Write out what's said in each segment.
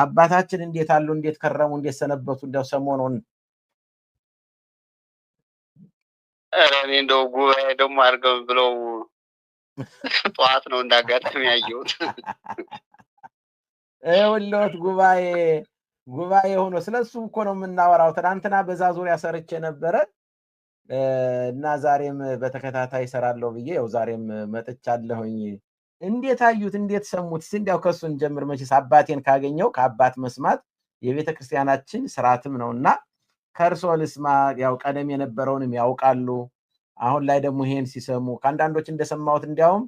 አባታችን እንዴት አሉ? እንዴት ከረሙ? እንዴት ሰነበቱ? እንደው ሰሞኑን እኔ እንደው ጉባኤ ደግሞ አድርገው ብለው ጠዋት ነው እንዳጋጣሚ ያየሁት። ይኸውልዎት ጉባኤ ሆኖ ስለሱ እኮ ነው የምናወራው። ትናንትና በዛ ዙሪያ ሰርቼ ነበረ እና ዛሬም በተከታታይ እሰራለሁ ብዬ ያው ዛሬም መጥቻለሁኝ። እንዴት አዩት? እንዴት ሰሙት? እስኪ እንዲያው ከሱ እንጀምር። መቼስ አባቴን ካገኘው ከአባት መስማት የቤተ ክርስቲያናችን ስርዓትም ነውና ከእርስዎ ልስማ። ያው ቀደም የነበረውንም ያውቃሉ። አሁን ላይ ደግሞ ይሄን ሲሰሙ ከአንዳንዶች እንደሰማሁት እንዲያውም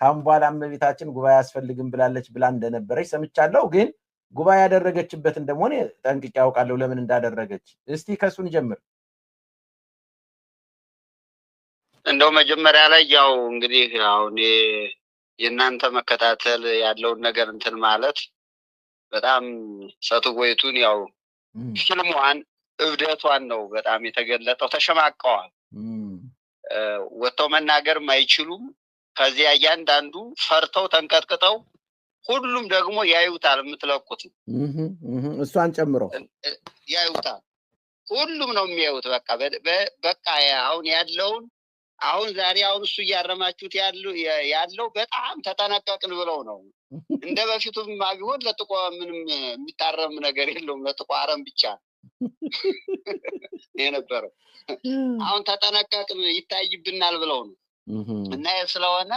ካሁን በኋላ እመቤታችን ጉባኤ አያስፈልግም ብላለች ብላ እንደነበረች ሰምቻለሁ። ግን ጉባኤ ያደረገችበትን ደግሞ እኔ ጠንቅቄ ያውቃለሁ ለምን እንዳደረገች። እስቲ ከሱን ጀምር። እንደው መጀመሪያ ላይ ያው እንግዲህ አሁን የእናንተ መከታተል ያለውን ነገር እንትን ማለት በጣም ሰትጎይቱን ያው ፊልሟን እብደቷን ነው በጣም የተገለጠው። ተሸማቀዋል። ወጥተው መናገርም አይችሉም። ከዚያ እያንዳንዱ ፈርተው ተንቀጥቅጠው ሁሉም ደግሞ ያዩታል። የምትለቁት እሷን ጨምሮ ያዩታል። ሁሉም ነው የሚያዩት። በቃ አሁን ያለውን አሁን ዛሬ አሁን እሱ እያረማችሁት ያለው በጣም ተጠነቀቅን ብለው ነው። እንደ በፊቱም ቢሆን ለጥቆ ምንም የሚታረም ነገር የለውም። ለጥቆ አረም ብቻ የነበረው አሁን ተጠነቀቅን ይታይብናል ብለው ነው። እና ስለሆነ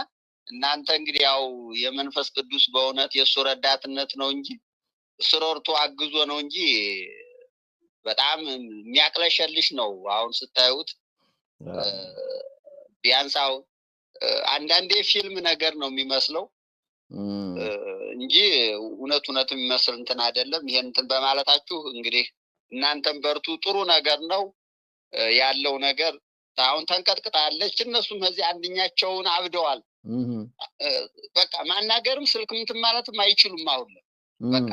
እናንተ እንግዲህ ያው የመንፈስ ቅዱስ በእውነት የእሱ ረዳትነት ነው እንጂ ስሮርቱ አግዞ ነው እንጂ በጣም የሚያቅለሸልሽ ነው። አሁን ስታዩት ቢያንስ አሁን አንዳንዴ ፊልም ነገር ነው የሚመስለው እንጂ እውነት የሚመስል እንትን አይደለም። ይሄን እንትን በማለታችሁ እንግዲህ እናንተም በርቱ። ጥሩ ነገር ነው ያለው ነገር። አሁን ተንቀጥቅጣለች። እነሱም እዚህ አንደኛቸውን አብደዋል። በቃ ማናገርም ስልክ እንትን ማለትም አይችሉም። አሁን በቃ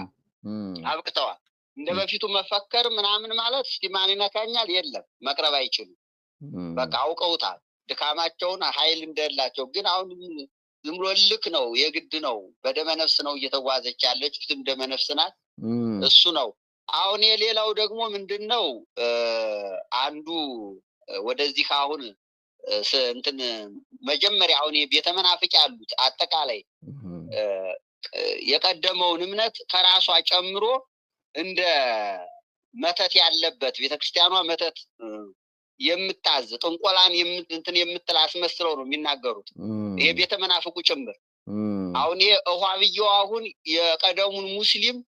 አብቅተዋል። እንደ በፊቱ መፈከር ምናምን ማለት እስቲ ማን ይነካኛል የለም፣ መቅረብ አይችሉም። በቃ አውቀውታል ድካማቸውን ኃይል እንደላቸው። ግን አሁን ዝም ብሎ ልክ ነው፣ የግድ ነው። በደመ ነፍስ ነው እየተጓዘች ያለች። ፊትም ደመ ነፍስ ናት። እሱ ነው። አሁን የሌላው ደግሞ ምንድነው አንዱ ወደዚህ አሁን እንትን መጀመሪያ አሁን የቤተ መናፍቅ ያሉት አጠቃላይ የቀደመውን እምነት ከራሷ ጨምሮ እንደ መተት ያለበት ቤተክርስቲያኗ መተት የምታዝ ጥንቆላን እንትን የምትል አስመስለው ነው የሚናገሩት። ይሄ ቤተ መናፍቁ ጭምር አሁን ይሄ እኋብየው አሁን የቀደሙን ሙስሊም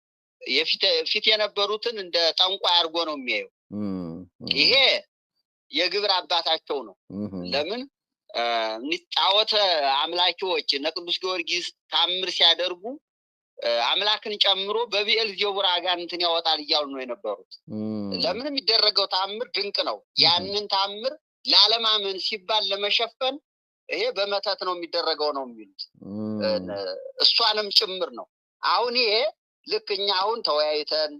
የፊት የነበሩትን እንደ ጠንቋይ አድርጎ ነው የሚያየው። ይሄ የግብር አባታቸው ነው። ለምን ጣዖተ አምላኪዎች እነ ቅዱስ ጊዮርጊስ ታምር ሲያደርጉ አምላክን ጨምሮ በቢኤል ዜቡር አጋንንትን ያወጣል እያሉ ነው የነበሩት። ለምን የሚደረገው ታምር ድንቅ ነው። ያንን ታምር ላለማመን ሲባል ለመሸፈን ይሄ በመተት ነው የሚደረገው ነው የሚሉት። እሷንም ጭምር ነው። አሁን ይሄ ልክ እኛ አሁን ተወያይተን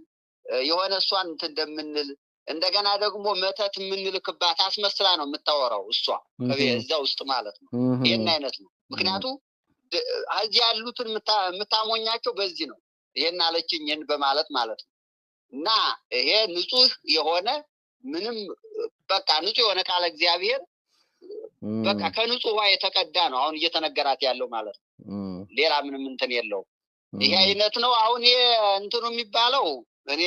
የሆነ እሷን እንትን እንደምንል እንደገና ደግሞ መተት የምንልክባት አስመስላ ነው የምታወራው እሷ እዛ ውስጥ ማለት ነው። ይሄን አይነት ነው። ምክንያቱም እዚህ ያሉትን የምታሞኛቸው በዚህ ነው። ይሄን አለችኝ ይሄን በማለት ማለት ነው። እና ይሄ ንጹህ የሆነ ምንም በቃ ንጹህ የሆነ ቃለ እግዚአብሔር በቃ ከንጹህ ውሃ የተቀዳ ነው አሁን እየተነገራት ያለው ማለት ነው። ሌላ ምንም እንትን የለውም። ይሄ አይነት ነው። አሁን ይሄ እንትኑ የሚባለው እኔ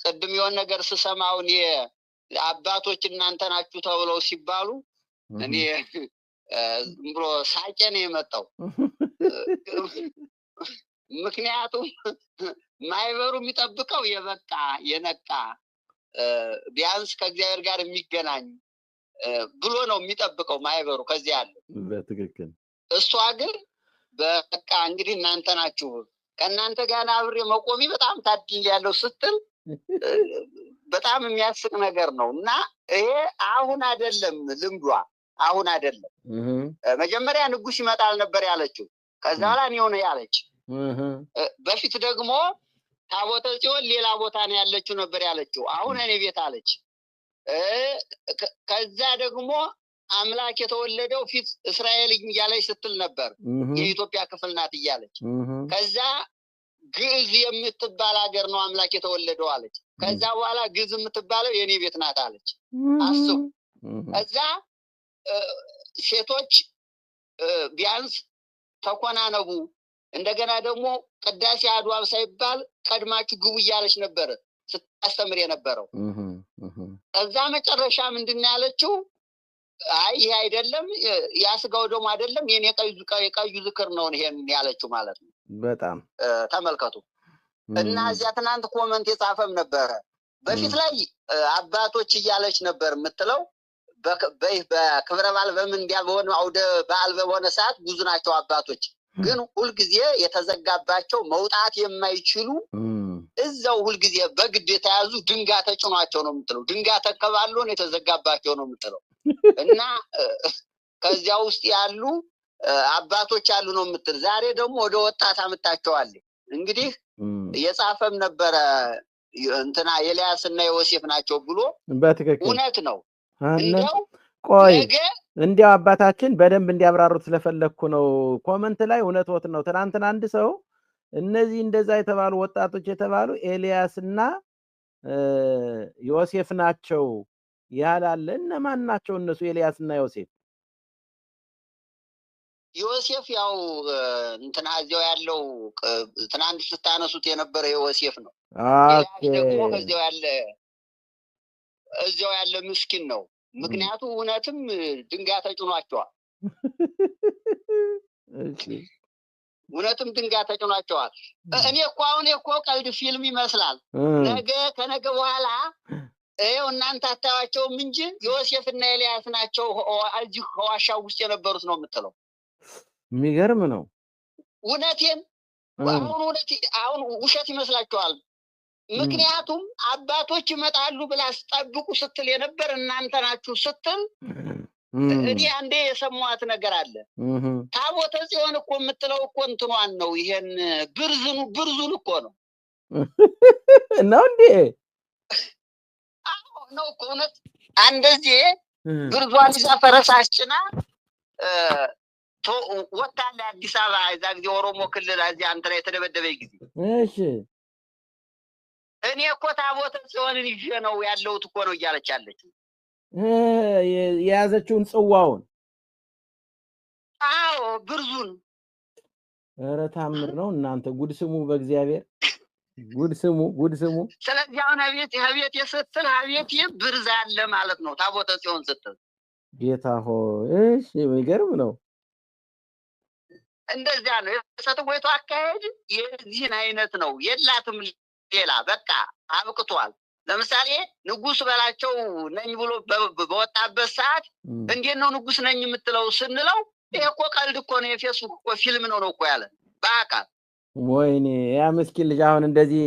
ቅድም የሆነ ነገር ስሰማው እኔ አባቶች እናንተ ናችሁ ተብለው ሲባሉ እኔ ዝም ብሎ ሳቄ ነው የመጣው። ምክንያቱም ማይበሩ የሚጠብቀው የበቃ የነቃ ቢያንስ ከእግዚአብሔር ጋር የሚገናኝ ብሎ ነው የሚጠብቀው ማይበሩ ከዚህ ያለው በትክክል። እሷ ግን በቃ እንግዲህ እናንተ ናችሁ ከእናንተ ጋር አብሬ መቆሚ በጣም ታድል ያለው ስትል በጣም የሚያስቅ ነገር ነው። እና ይሄ አሁን አይደለም ልምዷ፣ አሁን አይደለም። መጀመሪያ ንጉስ ይመጣል ነበር ያለችው። ከዛ በኋላ ነው ያለች። በፊት ደግሞ ታቦተ ጽዮን ሌላ ቦታ ነው ያለችው ነበር ያለችው። አሁን እኔ ቤት አለች። ከዛ ደግሞ አምላክ የተወለደው ፊት እስራኤል እያለች ስትል ነበር። የኢትዮጵያ ክፍል ናት እያለች። ከዛ ግዕዝ የምትባል ሀገር ነው አምላክ የተወለደው አለች። ከዛ በኋላ ግዕዝ የምትባለው የኔ ቤት ናት አለች። አስቡ። እዛ ሴቶች ቢያንስ ተኮናነቡ፣ እንደገና ደግሞ ቅዳሴ አድዋብ ሳይባል ቀድማችሁ ግቡ እያለች ነበር ስታስተምር የነበረው። እዛ መጨረሻ ምንድን ነው ያለችው? አይ ይሄ አይደለም ያስጋው ደግሞ አይደለም የኔ ቀዩ ዝክር ነው ይሄን ያለችው ማለት ነው። በጣም ተመልከቱ። እና እዚያ ትናንት ኮመንት የጻፈም ነበረ በፊት ላይ አባቶች እያለች ነበር የምትለው በክብረ በዓል በምን ቢያልሆነ አውደ በዓል በሆነ ሰዓት ብዙ ናቸው አባቶች፣ ግን ሁልጊዜ የተዘጋባቸው መውጣት የማይችሉ እዛው ሁልጊዜ በግድ የተያዙ ድንጋይ ተጭኗቸው ነው የምትለው። ድንጋይ ተከባሎ ነው የተዘጋባቸው ነው የምትለው። እና ከዚያ ውስጥ ያሉ አባቶች አሉ ነው የምትል። ዛሬ ደግሞ ወደ ወጣት አምጣቸዋል። እንግዲህ የጻፈም ነበረ እንትና ኤልያስ እና ዮሴፍ ናቸው ብሎ። በትክክል እውነት ነው። እንደው ቆይ እንዲያው አባታችን በደንብ እንዲያብራሩት ስለፈለኩ ነው። ኮመንት ላይ እውነትዎት ነው። ትናንትና አንድ ሰው እነዚህ እንደዛ የተባሉ ወጣቶች የተባሉ ኤልያስና ዮሴፍ ናቸው ያላለ። እነማን ናቸው እነሱ ኤልያስና ዮሴፍ? ዮሴፍ ያው እንትና እዚያው ያለው ትናንት ስታነሱት የነበረ ዮሴፍ ነው። ደግሞ እዚያው ያለ ምስኪን ነው። ምክንያቱም እውነትም ድንጋይ ተጭኗቸዋል። እውነትም ድንጋይ ተጭኗቸዋል። እኔ እኮ ቀልድ ፊልም ይመስላል። ነገ ከነገ በኋላ ይኸው እናንተ አታዩዋቸውም እንጂ ዮሴፍና ኤልያስ ናቸው እዚህ ዋሻው ውስጥ የነበሩት ነው የምትለው። የሚገርም ነው። እውነቴን አሁን ውሸት ይመስላችኋል? ምክንያቱም አባቶች ይመጣሉ ብላ አስጠብቁ ስትል የነበር እናንተ ናችሁ ስትል እኔ አንዴ የሰማኋት ነገር አለ። ታቦተ ጽዮን እኮ የምትለው እኮ እንትኗን ነው። ይሄን ብርዙን እኮ ነው ነው እንዴ? አዎ ነው እኮ እውነት። እንደዚህ ብርዟን ይዛ ፈረስ አስጭና ወጣለ አዲስ አበባ። እዛ ጊዜ ኦሮሞ ክልል እዚያ አንተ ላይ የተደበደበ ጊዜ እሺ እኔ እኮ ታቦተ ጽዮንን ይዤ ነው ያለሁት እኮ ነው እያለች አለች። የያዘችውን ጽዋውን። አዎ ብርዙን። ኧረ ታምር ነው እናንተ። ጉድ ስሙ፣ በእግዚአብሔር ጉድ ስሙ። ስለዚህ አሁን አቤት የስትል አቤት ብርዝ አለ ማለት ነው ታቦተ ጽዮን ስትል። ጌታ ሆይ እሺ፣ የሚገርም ነው። እንደዚያ ነው የሰጥወይቱ አካሄድ። የዚህን አይነት ነው የላትም ሌላ። በቃ አብቅቷል። ለምሳሌ ንጉስ በላቸው ነኝ ብሎ በወጣበት ሰዓት እንዴት ነው ንጉስ ነኝ የምትለው ስንለው ይሄ እኮ ቀልድ እኮ ነው፣ የፌስቡክ እኮ ፊልም ነው እኮ ያለ በአካል። ወይኔ ያ ምስኪን ልጅ አሁን እንደዚህ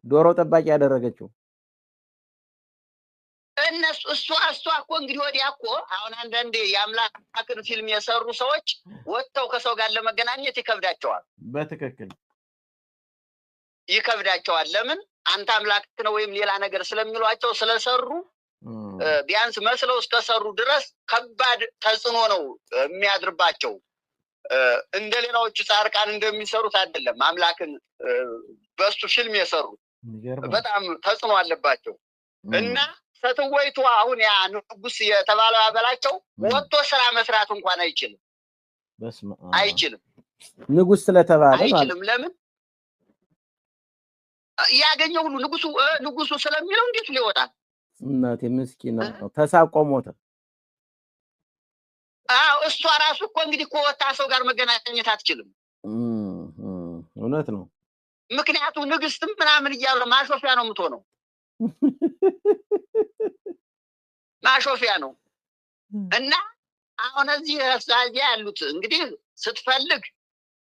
ዶሮ ጠባቂ ያደረገችው እሷ እኮ እንግዲህ ወዲያ እኮ አሁን አንዳንዴ የአምላክን ፊልም የሰሩ ሰዎች ወጥተው ከሰው ጋር ለመገናኘት ይከብዳቸዋል። በትክክል ይከብዳቸዋል። ለምን? አንተ አምላክ ነው ወይም ሌላ ነገር ስለሚሏቸው ስለሰሩ ቢያንስ መስለው እስከሰሩ ድረስ ከባድ ተጽዕኖ ነው የሚያድርባቸው። እንደ ሌላዎቹ ጻድቃን እንደሚሰሩት አይደለም። አምላክን በሱ ፊልም የሰሩ በጣም ተጽዕኖ አለባቸው። እና ሰትወይቱ አሁን ያ ንጉስ የተባለው ያበላቸው ወጥቶ ስራ መስራት እንኳን አይችልም። አይችልም ንጉስ ስለተባለ አይችልም። ለምን? ያገኘው ሁሉ ንጉሱ ስለሚለው እንዴት ሊወጣል? እናቴ ምስኪና ነው፣ ተሳቆ ሞተ። እሷ ራሱ እኮ እንግዲህ ከወጣ ሰው ጋር መገናኘት አትችልም። እውነት ነው። ምክንያቱም ንግስትም ምናምን እያሉ ማሾፊያ ነው የምትሆነው። ማሾፊያ ነው። እና አሁን እዚህ ያሉት እንግዲህ ስትፈልግ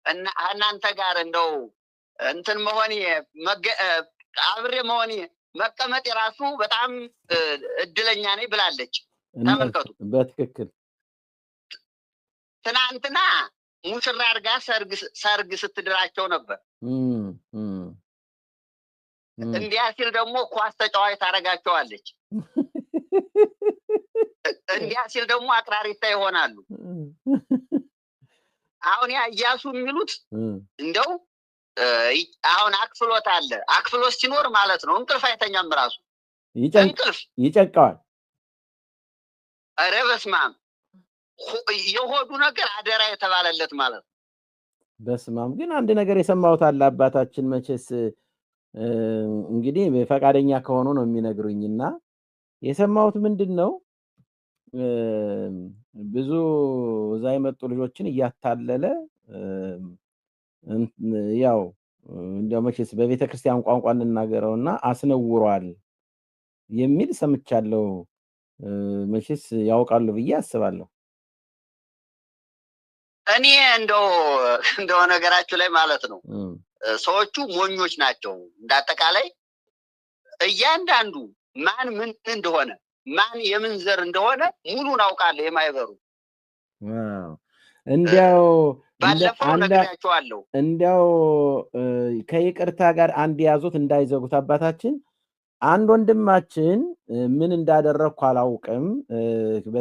እናንተ ጋር እንደው እንትን መሆኔ አብሬ መሆኔ መቀመጥ የራሱ በጣም እድለኛ ነኝ ብላለች። ተመልከቱ። በትክክል ትናንትና ሙሽራ አድርጋ ሰርግ ስትድራቸው ነበር። እንዲያ ሲል ደግሞ ኳስ ተጫዋች ታደርጋቸዋለች። እንዲያ ሲል ደግሞ አቅራሪታ ይሆናሉ። አሁን ያ ኢያሱ የሚሉት እንደው አሁን አክፍሎት አለ። አክፍሎት ሲኖር ማለት ነው እንቅልፍ አይተኛም ራሱ እንቅልፍ ይጨንቀዋል። ኧረ በስመ አብ የሆዱ ነገር አደራ የተባለለት ማለት ነው። በስመ አብ ግን አንድ ነገር የሰማሁት አለ አባታችን መቼስ እንግዲህ ፈቃደኛ ከሆኑ ነው የሚነግሩኝና የሰማሁት ምንድነው ብዙ እዛ የመጡ ልጆችን እያታለለ ያው እንደው መቼስ በቤተክርስቲያን ቋንቋ እንናገረውና አስነውሯል የሚል ሰምቻለሁ። መቼስ ያውቃሉ ብዬ አስባለሁ። እኔ እንደው ነገራችሁ ላይ ማለት ነው ሰዎቹ ሞኞች ናቸው። እንዳጠቃላይ እያንዳንዱ ማን ምን እንደሆነ ማን የምን ዘር እንደሆነ ሙሉን አውቃለሁ። የማይበሩ እንዲያው ባለፈው ነግራቸዋለሁ። እንዲያው ከይቅርታ ጋር አንድ ያዙት እንዳይዘጉት አባታችን አንድ ወንድማችን ምን እንዳደረኩ አላውቅም።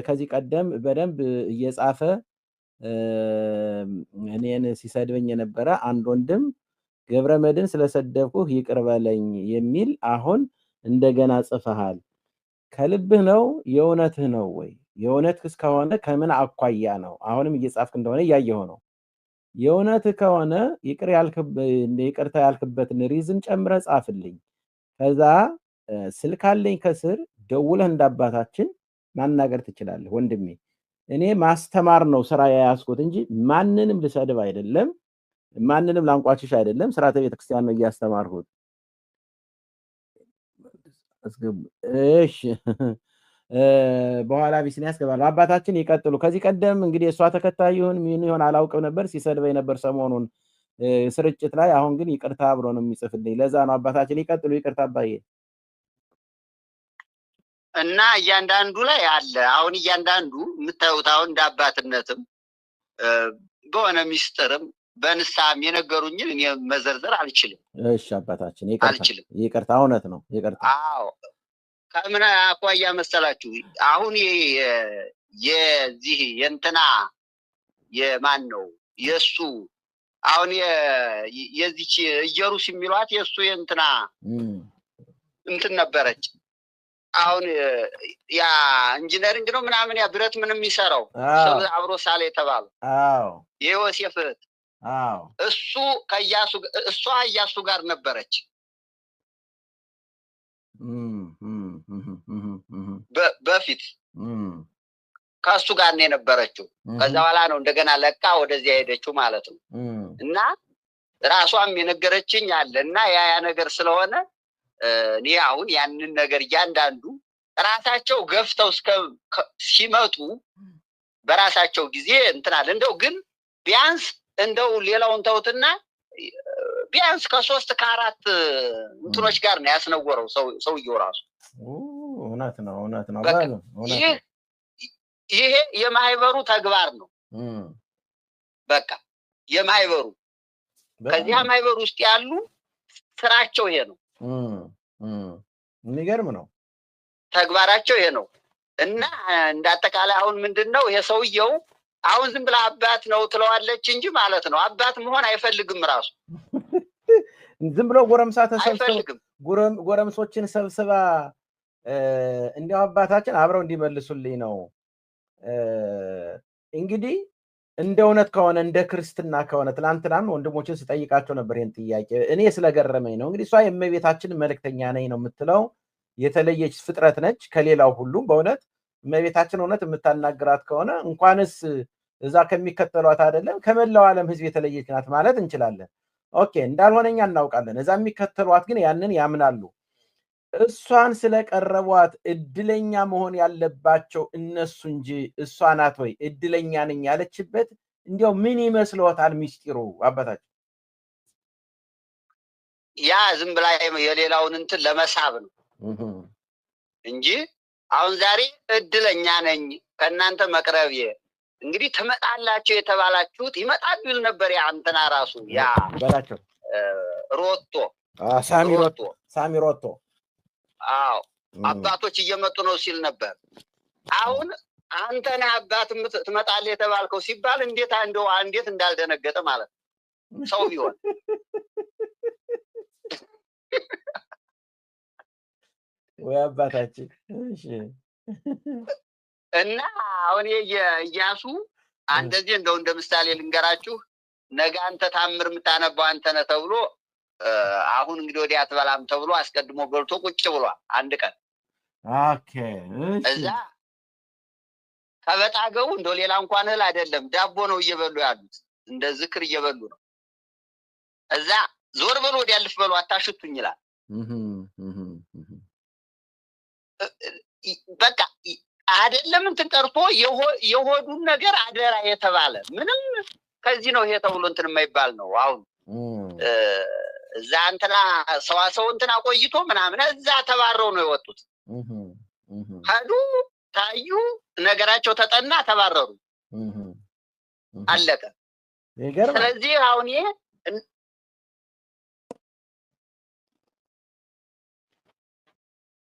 ከዚህ ቀደም በደንብ እየጻፈ እኔን ሲሰድበኝ የነበረ አንድ ወንድም ገብረመድን ስለሰደብኩህ ይቅር በለኝ የሚል አሁን እንደገና ጽፈሃል። ከልብህ ነው የእውነትህ ነው ወይ? የእውነትህ እስከሆነ ከምን አኳያ ነው? አሁንም እየጻፍክ እንደሆነ እያየሁ ነው። የእውነትህ ከሆነ ይቅርታ ያልክበትን ሪዝን ጨምረህ ጻፍልኝ። ከዛ ስልክ አለኝ ከስር ደውለህ እንዳባታችን ማናገር ትችላለህ ወንድሜ። እኔ ማስተማር ነው ስራ ያያዝኩት እንጂ ማንንም ልሰድብ አይደለም፣ ማንንም ላንቋሽሽ አይደለም። ስርዓተ ቤተክርስቲያን ነው እያስተማርኩት። እሺ በኋላ ቢስኒ ያስገባሉ። አባታችን ይቀጥሉ። ከዚህ ቀደም እንግዲህ እሷ ተከታይ ይሁን ምን ይሁን አላውቅም ነበር ሲሰድበኝ ነበር ሰሞኑን ስርጭት ላይ። አሁን ግን ይቅርታ ብሎ ነው የሚጽፍልኝ። ለዛ ነው አባታችን ይቀጥሉ። ይቅርታ አባዬ። እና እያንዳንዱ ላይ አለ። አሁን እያንዳንዱ የምታዩት አሁን እንደ አባትነትም በሆነ ሚስጥርም በንስሐም የነገሩኝን እኔ መዘርዘር አልችልም። እሺ አባታችን ይቅርታ። እውነት ነው ይቅርታ። አዎ ከምን አኳያ መሰላችሁ? አሁን የዚህ የእንትና የማን ነው የእሱ አሁን የዚች ኢየሩስ የሚሏት የእሱ የእንትና እንትን ነበረች። አሁን ያ ኢንጂነሪንግ ነው ምናምን ያ ብረት ምንም የሚሰራው አብሮ ሳለ የተባለው የዮሴፍ እህት እሷ ኢያሱ ጋር ነበረች። በፊት ከሱ ጋር ነው የነበረችው። ከዛ በኋላ ነው እንደገና ለቃ ወደዚያ ሄደችው ማለት ነው። እና ራሷም የነገረችኝ አለ እና ያ ነገር ስለሆነ እኔ አሁን ያንን ነገር እያንዳንዱ ራሳቸው ገፍተው ሲመጡ በራሳቸው ጊዜ እንትናል። እንደው ግን ቢያንስ እንደው ሌላውን ተውትና ቢያንስ ከ3 ከ4 እንትኖች ጋር ነው ያስነወረው ሰውየው ራሱ። እውነት ነው። ይሄ የማህበሩ ተግባር ነው። በቃ የማህበሩ ከዚያ ማህበሩ ውስጥ ያሉ ስራቸው ይሄ ነው። የሚገርም ነው ተግባራቸው ይሄ ነው። እና እንዳጠቃላይ አሁን ምንድነው ይሄ ሰውየው አሁን ዝም ብላ አባት ነው ትለዋለች እንጂ ማለት ነው አባት መሆን አይፈልግም ራሱ። ዝም ብሎ ጎረምሳ ተሰብስበው ጎረምሶችን ሰብስባ እንዲያው አባታችን አብረው እንዲመልሱልኝ ነው። እንግዲህ እንደ እውነት ከሆነ እንደ ክርስትና ከሆነ ትናንትናም ወንድሞችን ስጠይቃቸው ነበር ይሄን ጥያቄ። እኔ ስለገረመኝ ነው። እንግዲህ እሷ የእመቤታችን መልእክተኛ ነኝ ነው የምትለው። የተለየች ፍጥረት ነች ከሌላው ሁሉ። በእውነት እመቤታችን እውነት የምታናግራት ከሆነ እንኳንስ እዛ ከሚከተሏት አይደለም ከመላው ዓለም ሕዝብ የተለየች ናት ማለት እንችላለን። ኦኬ እንዳልሆነኛ እናውቃለን። እዛ የሚከተሏት ግን ያንን ያምናሉ። እሷን ስለቀረቧት እድለኛ መሆን ያለባቸው እነሱ እንጂ እሷ ናት ወይ እድለኛ ነኝ ያለችበት? እንዲያው ምን ይመስልዎታል ሚስጢሩ አባታችን? ያ ዝም ብላ የሌላውን እንትን ለመሳብ ነው እንጂ አሁን ዛሬ እድለኛ ነኝ ከእናንተ መቅረብ እንግዲህ ትመጣላችሁ የተባላችሁት ይመጣሉ ይል ነበር። ያ እንትና ራሱ ያ በላቸው ሮቶ ሳሚ ሮቶ አዎ አባቶች እየመጡ ነው ሲል ነበር። አሁን አንተ ነህ አባት ትመጣለህ የተባልከው ሲባል እንዴት እንዳልደነገጠ ማለት ነው። ሰው ቢሆን ወይ አባታችን እሺ እና አሁን የኢያሱ እንደዚህ እንደው እንደ ምሳሌ ልንገራችሁ ነገ አንተ ታምር የምታነባው አንተ ነህ ተብሎ አሁን እንግዲህ ወዲያ አትበላም ተብሎ አስቀድሞ በልቶ ቁጭ ብሏል አንድ ቀን ኦኬ እዛ ከበጣገው እንደው ሌላ እንኳን እህል አይደለም ዳቦ ነው እየበሉ ያሉት እንደ ዝክር እየበሉ ነው እዛ ዞር በሉ ወዲያ አልፍ በሉ አታሽቱኝ ይላል በቃ አይደለም እንትን ቀርቶ የሆዱን ነገር አደራ የተባለ ምንም ከዚህ ነው ይሄ ተብሎ እንትን የማይባል ነው አሁን እዛ እንትና ሰዋሰው እንትና ቆይቶ ምናምን እዛ ተባረው ነው የወጡት ሄዱ ታዩ ነገራቸው ተጠና ተባረሩ አለቀ ስለዚህ አሁን ይሄ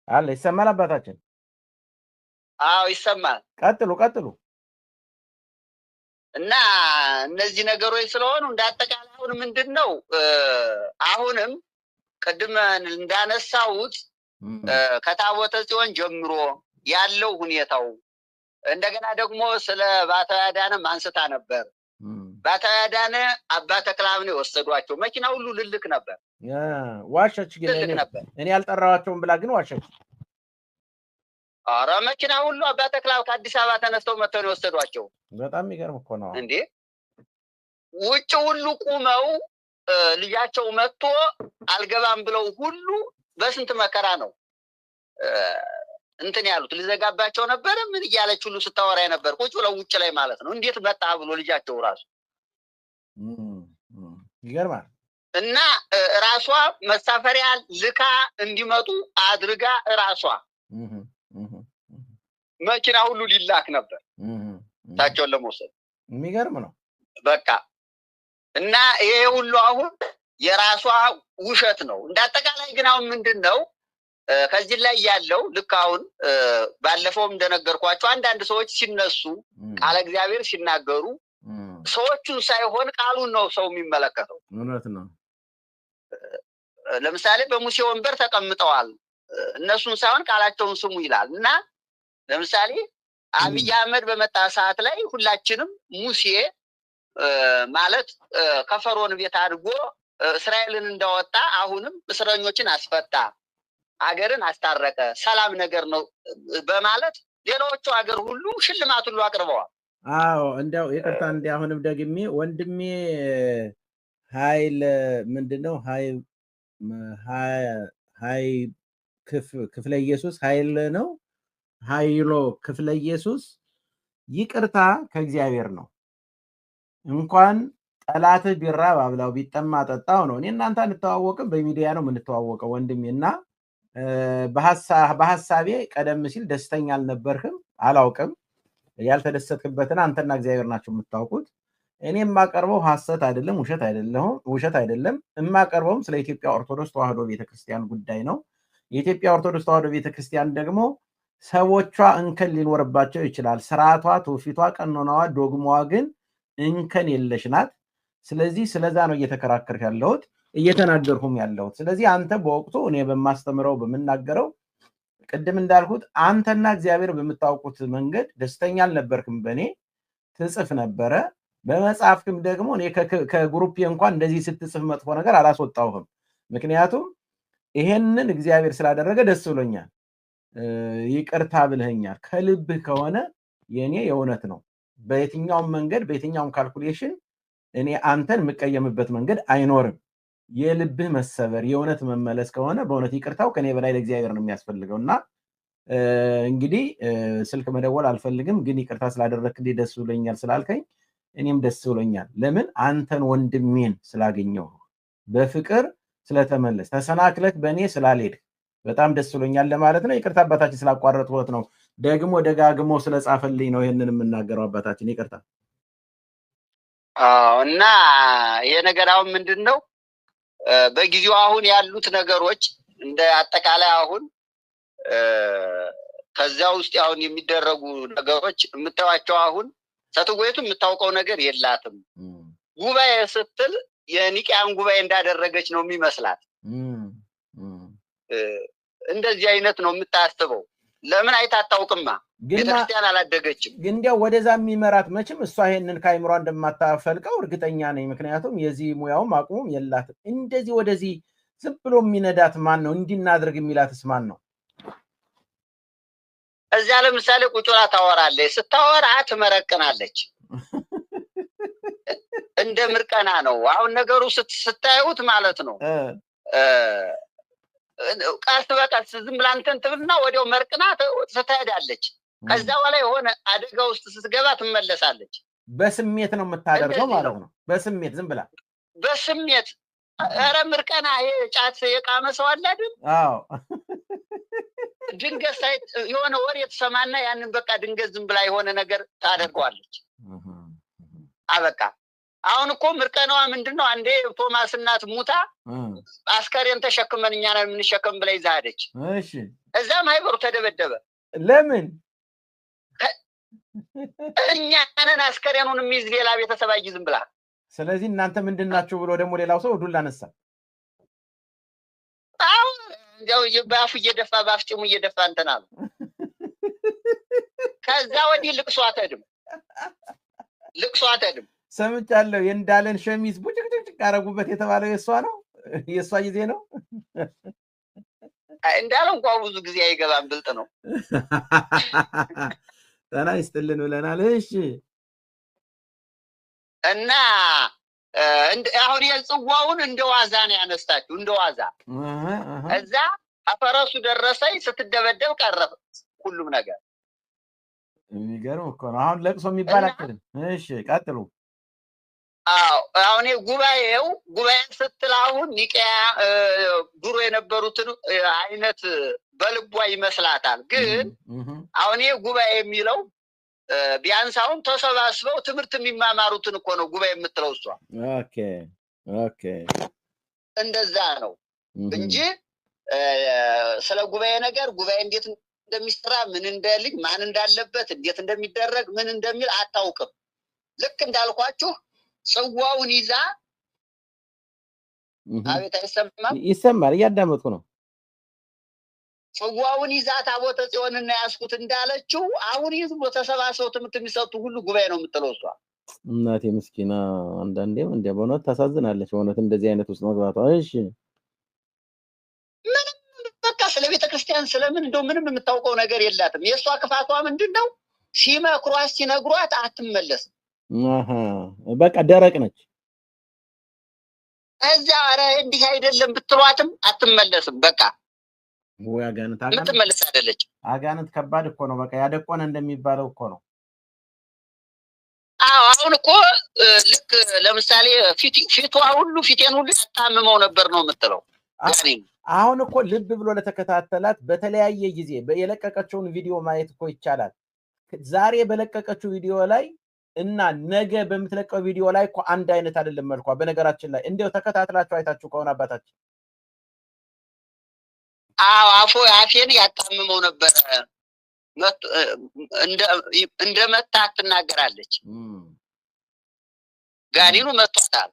አለ ይሰማል አባታችን አዎ ይሰማል ቀጥሉ እና እነዚህ ነገሮች ስለሆኑ እንዳጠቃላይ አሁን ምንድነው አሁንም ቅድም እንዳነሳሁት ከታቦተ ጽዮን ጀምሮ ያለው ሁኔታው እንደገና ደግሞ ስለ ባታያዳነ ማንስታ ነበር ባታያዳነ አባ ተክላብን የወሰዷቸው መኪና ሁሉ ልልክ ነበር ዋሸች ግን እኔ ያልጠራዋቸውም ብላ ግን ዋሸች አረ መኪና ሁሉ አባ ተክላብ ከአዲስ አበባ ተነስተው መተው ነው የወሰዷቸው በጣም የሚገርም እኮ ነው እንዴ ውጭ ሁሉ ቁመው ልጃቸው መጥቶ አልገባም ብለው ሁሉ በስንት መከራ ነው እንትን ያሉት ልዘጋባቸው ነበር ምን እያለች ሁሉ ስታወራ ነበር ቁጭ ብለው ውጭ ላይ ማለት ነው እንዴት መጣ ብሎ ልጃቸው ራሱ ይገርማል እና ራሷ መሳፈሪያ ልካ እንዲመጡ አድርጋ ራሷ መኪና ሁሉ ሊላክ ነበር ታቸውን ለመውሰድ የሚገርም ነው በቃ እና ይሄ ሁሉ አሁን የራሷ ውሸት ነው እንዳጠቃላይ ግን አሁን ምንድነው ከዚህ ላይ ያለው ልክ አሁን ባለፈውም እንደነገርኳቸው አንዳንድ ሰዎች ሲነሱ ቃለ እግዚአብሔር ሲናገሩ ሰዎቹን ሳይሆን ቃሉን ነው ሰው የሚመለከተው እውነት ነው ለምሳሌ በሙሴ ወንበር ተቀምጠዋል እነሱን ሳይሆን ቃላቸውን ስሙ ይላል እና ለምሳሌ አብይ አህመድ በመጣ ሰዓት ላይ ሁላችንም ሙሴ ማለት ከፈርዖን ቤት አድርጎ እስራኤልን እንዳወጣ አሁንም እስረኞችን አስፈታ አገርን አስታረቀ ሰላም ነገር ነው በማለት ሌሎቹ ሀገር ሁሉ ሽልማት ሁሉ አቅርበዋል አዎ እንደው ይቅርታ እንደ አሁንም ደግሜ ወንድሜ ኃይል ምንድነው ኃይ ክፍለ ኢየሱስ ኃይል ነው ኃይሎ ክፍለ ኢየሱስ ይቅርታ ከእግዚአብሔር ነው እንኳን ጠላትህ ቢራብ አብላው ቢጠማ ጠጣው ነው እኔ እናንተ እንተዋወቅም በሚዲያ ነው የምንተዋወቀው ወንድሜና በሐሳቤ ቀደም ሲል ደስተኛ አልነበርክም አላውቅም ያልተደሰትክበትን አንተና እግዚአብሔር ናችሁ የምታውቁት እኔ የማቀርበው ሐሰት አይደለም ውሸት አይደለም የማቀርበውም ስለ ኢትዮጵያ ኦርቶዶክስ ተዋህዶ ቤተክርስቲያን ጉዳይ ነው የኢትዮጵያ ኦርቶዶክስ ተዋህዶ ቤተክርስቲያን ደግሞ ሰዎቿ እንከን ሊኖርባቸው ይችላል ስርዓቷ ትውፊቷ ቀኖናዋ ዶግማዋ ግን እንከን የለሽ ናት ስለዚህ ስለዛ ነው እየተከራከርኩ ያለሁት እየተናገርኩም ያለሁት ስለዚህ አንተ በወቅቱ እኔ በማስተምረው በመናገረው ቅድም እንዳልኩት አንተና እግዚአብሔር በመታወቁት መንገድ ደስተኛ አልነበርክም በኔ ትጽፍ ነበረ በመጽሐፍክም ደግሞ እኔ ከግሩፕ እንኳን እንደዚህ ስትጽፍ መጥፎ ነገር አላስወጣውም ምክንያቱም ይሄንን እግዚአብሔር ስላደረገ ደስ ብሎኛል ይቅርታ ብለኛል ከልብህ ከሆነ የኔ የእውነት ነው በየትኛውም መንገድ በየትኛውም ካልኩሌሽን እኔ አንተን መቀየምበት መንገድ አይኖርም የልብህ መሰበር የእውነት መመለስ ከሆነ በእውነት ይቅርታው ከኔ በላይ ለእግዚአብሔር ነው የሚያስፈልገውና እንግዲህ ስልክ መደወል አልፈልግም ግን ይቅርታ ስላደረክልኝ ደስ ብሎኛል ስላልከኝ እኔም ደስ ብሎኛል ለምን አንተን ወንድሜን ስላገኘው በፍቅር ስለተመለስ ተሰናክለክ በእኔ ስላልሄድክ በጣም ደስ ብሎኛል ለማለት ነው ይቅርታ አባታችን ስላቋረጥኩት ነው ደግሞ ደጋግሞ ስለጻፈልኝ ነው ይሄንን የምናገረው አባታችን ይቅርታ እና ይሄ ነገር አሁን ምንድነው በጊዜው አሁን ያሉት ነገሮች እንደ አጠቃላይ አሁን ከዛው ውስጥ አሁን የሚደረጉ ነገሮች የምታዋቸው አሁን ሰትጎይቱ የምታውቀው ነገር የላትም ጉባኤ ስትል የኒቅያን ጉባኤ እንዳደረገች ነው የሚመስላት። እንደዚህ አይነት ነው የምታስበው። ለምን አይታጣውቅማ ቤተክርስቲያን አላደገችም። ግን እንዲያው ወደዛ የሚመራት መቼም እሷ ይሄንን ካይምሯ እንደማታፈልቀው እርግጠኛ ነኝ። ምክንያቱም የዚህ ሙያውም አቅሙም የላትም። እንደዚህ ወደዚህ ዝም ብሎ የሚነዳት ማን ነው? እንዲናድርግ የሚላትስ ማን ነው? እዚያ ለምሳሌ ቁጭ ብላ ታወራለች። ስታወራ ትመረቅናለች። እንደ ምርቀና ነው አሁን ነገሩ ስታዩት ማለት ነው። ቀስ በቀስ ዝም ብላ እንትን ትብልና ወዲያው መርቅና ትሄዳለች። ከዛ በኋላ የሆነ አደጋ ውስጥ ስትገባ ትመለሳለች። በስሜት ነው የምታደርገው ማለት ነው። በስሜት ዝም ብላ በስሜት ኧረ ምርቀና ይሄ ጫት የቃመ ሰው አለ አይደል? አዎ። ድንገት የሆነ ወሬ የተሰማና ያንን በቃ ድንገት ዝም ብላ የሆነ ነገር ታደርገዋለች። አበቃ። አሁን እኮ ምርቀናዋ ምንድነው? አንዴ ቶማስ እናት ሙታ አስከሬን ተሸክመን እኛ ነን የምንሸከም ብላ ይዛ ሄደች። እሺ። እዛ ማህበሩ ተደበደበ። ለምን? እኛ ነን አስከሬኑን የሚይዝ ሌላ ቤተሰብ አይዝም ብላ። ስለዚህ እናንተ ምንድናችሁ ብሎ ደግሞ ሌላው ሰው ዱላ አነሳ። አዎ ያው በአፉ እየደፋ በአፍጢሙ እየደፋ እንትን አሉ። ከዛ ወዲህ ልቅሶ አትሄድም። ሰምቻለሁ። የእንዳለን ሸሚዝ ቡጭቅጭቅ አረጉበት የተባለው የእሷ ነው፣ የእሷ ጊዜ ነው። እንዳለ እንኳን ብዙ ጊዜ አይገባም፣ ብልጥ ነው። ጤና ይስጥልን ብለናል። እሺ። እና አሁን የጽዋውን እንደ ዋዛ ነው ያነሳችሁ፣ እንደ ዋዛ። እዛ አፈረሱ ደረሰኝ ስትደበደብ ቀረ ሁሉም ነገር። የሚገርም እኮ ነው። አሁን ለቅሶ የሚባል አትልም። እሺ ቀጥሉ። አዎ አሁን ጉባኤ ስትል አሁን ኒቅያ ድሮ የነበሩትን አይነት በልቧ ይመስላታል። ግን አሁን ጉባኤ የሚለው ቢያንስ አሁን ተሰባስበው ትምህርት የሚማማሩትን እኮ ነው ጉባኤ የምትለው እሷ። ኦኬ እንደዛ ነው እንጂ ስለ ጉባኤ ነገር ጉባኤ እንዴት እንደሚሰራ ምን እንደልጅ ማን እንዳለበት እንዴት እንደሚደረግ ምን እንደሚል አታውቅም። ልክ እንዳልኳችሁ ጽዋውን ይዛ አቤት አይሰማም? ይሰማል፣ እያዳመጥኩ ነው። ጽዋውን ይዛ ታቦተ ጽዮንና ያስኩት እንዳለችው አሁን ይዝም ተሰባስበው ትምህርት የሚሰጡ ሁሉ ጉባኤ ነው የምትለው እሷ። እናቴ ምስኪና፣ አንዳንዴም እንደ በእውነት ታሳዝናለች በእውነት እንደዚህ አይነት ውስጥ መግባቷ። እሺ ምንም በቃ ስለ ቤተክርስቲያን ስለምን እንደው ምንም የምታውቀው ነገር የላትም። የእሷ ክፋቷ ምንድነው? ሲመክሯት ሲነግሯት አትመለስም። በቃ ደረቅ ነች። እዛ ኧረ እንዲህ አይደለም ብትሏትም አትመለስም። በቃ ወይ አጋንንት የምትመለስ አይደለች። አጋንንት ከባድ እኮ ነው። በቃ ያደቆነ እንደሚባለው እኮ ነው። አዎ አሁን እኮ ልክ ለምሳሌ ፊቷ ሁሉ ፊቴን ሁሉ ያጣምመው ነበር ነው የምትለው። አሁን እኮ ልብ ብሎ ለተከታተላት በተለያየ ጊዜ የለቀቀችውን ቪዲዮ ማየት እኮ ይቻላል። ዛሬ በለቀቀችው ቪዲዮ ላይ እና ነገ በምትለቀው ቪዲዮ ላይ እኮ አንድ አይነት አይደለም መልኳ። በነገራችን ላይ እንደው ተከታትላችሁ አይታችሁ ከሆነ አባታችን አፌን ያጣምመው ነበር። እንደ መታት ትናገራለች። ጋኔኑ መቷታል።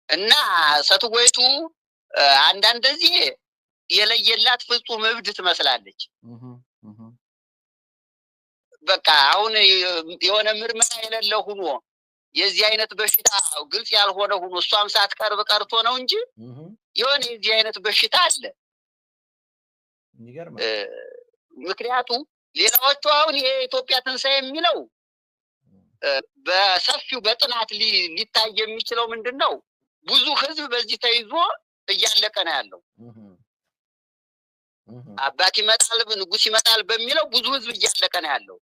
እና ሰትወይቱ አንዳንድ ጊዜ የለየላት ፍጹም እብድ ትመስላለች። በቃ አሁን የሆነ ምርመራ የሌለው ሆኖ የዚህ አይነት በሽታ ግልጽ ያልሆነ ሆኖ እሷም ሳትቀርብ ቀርቶ ነው እንጂ የሆነ የዚህ አይነት በሽታ አለ። ምክንያቱም ሌላዎቹ አሁን የኢትዮጵያ ትንሣኤ የሚለው በሰፊው በጥናት ሊታይ የሚችለው ምንድነው? ብዙ ህዝብ በዚህ ተይዞ እያለቀ ነው ያለው። አባት ይመጣል ንጉስ ይመጣል በሚለው ብዙ ህዝብ እያለቀ ነው ያለው።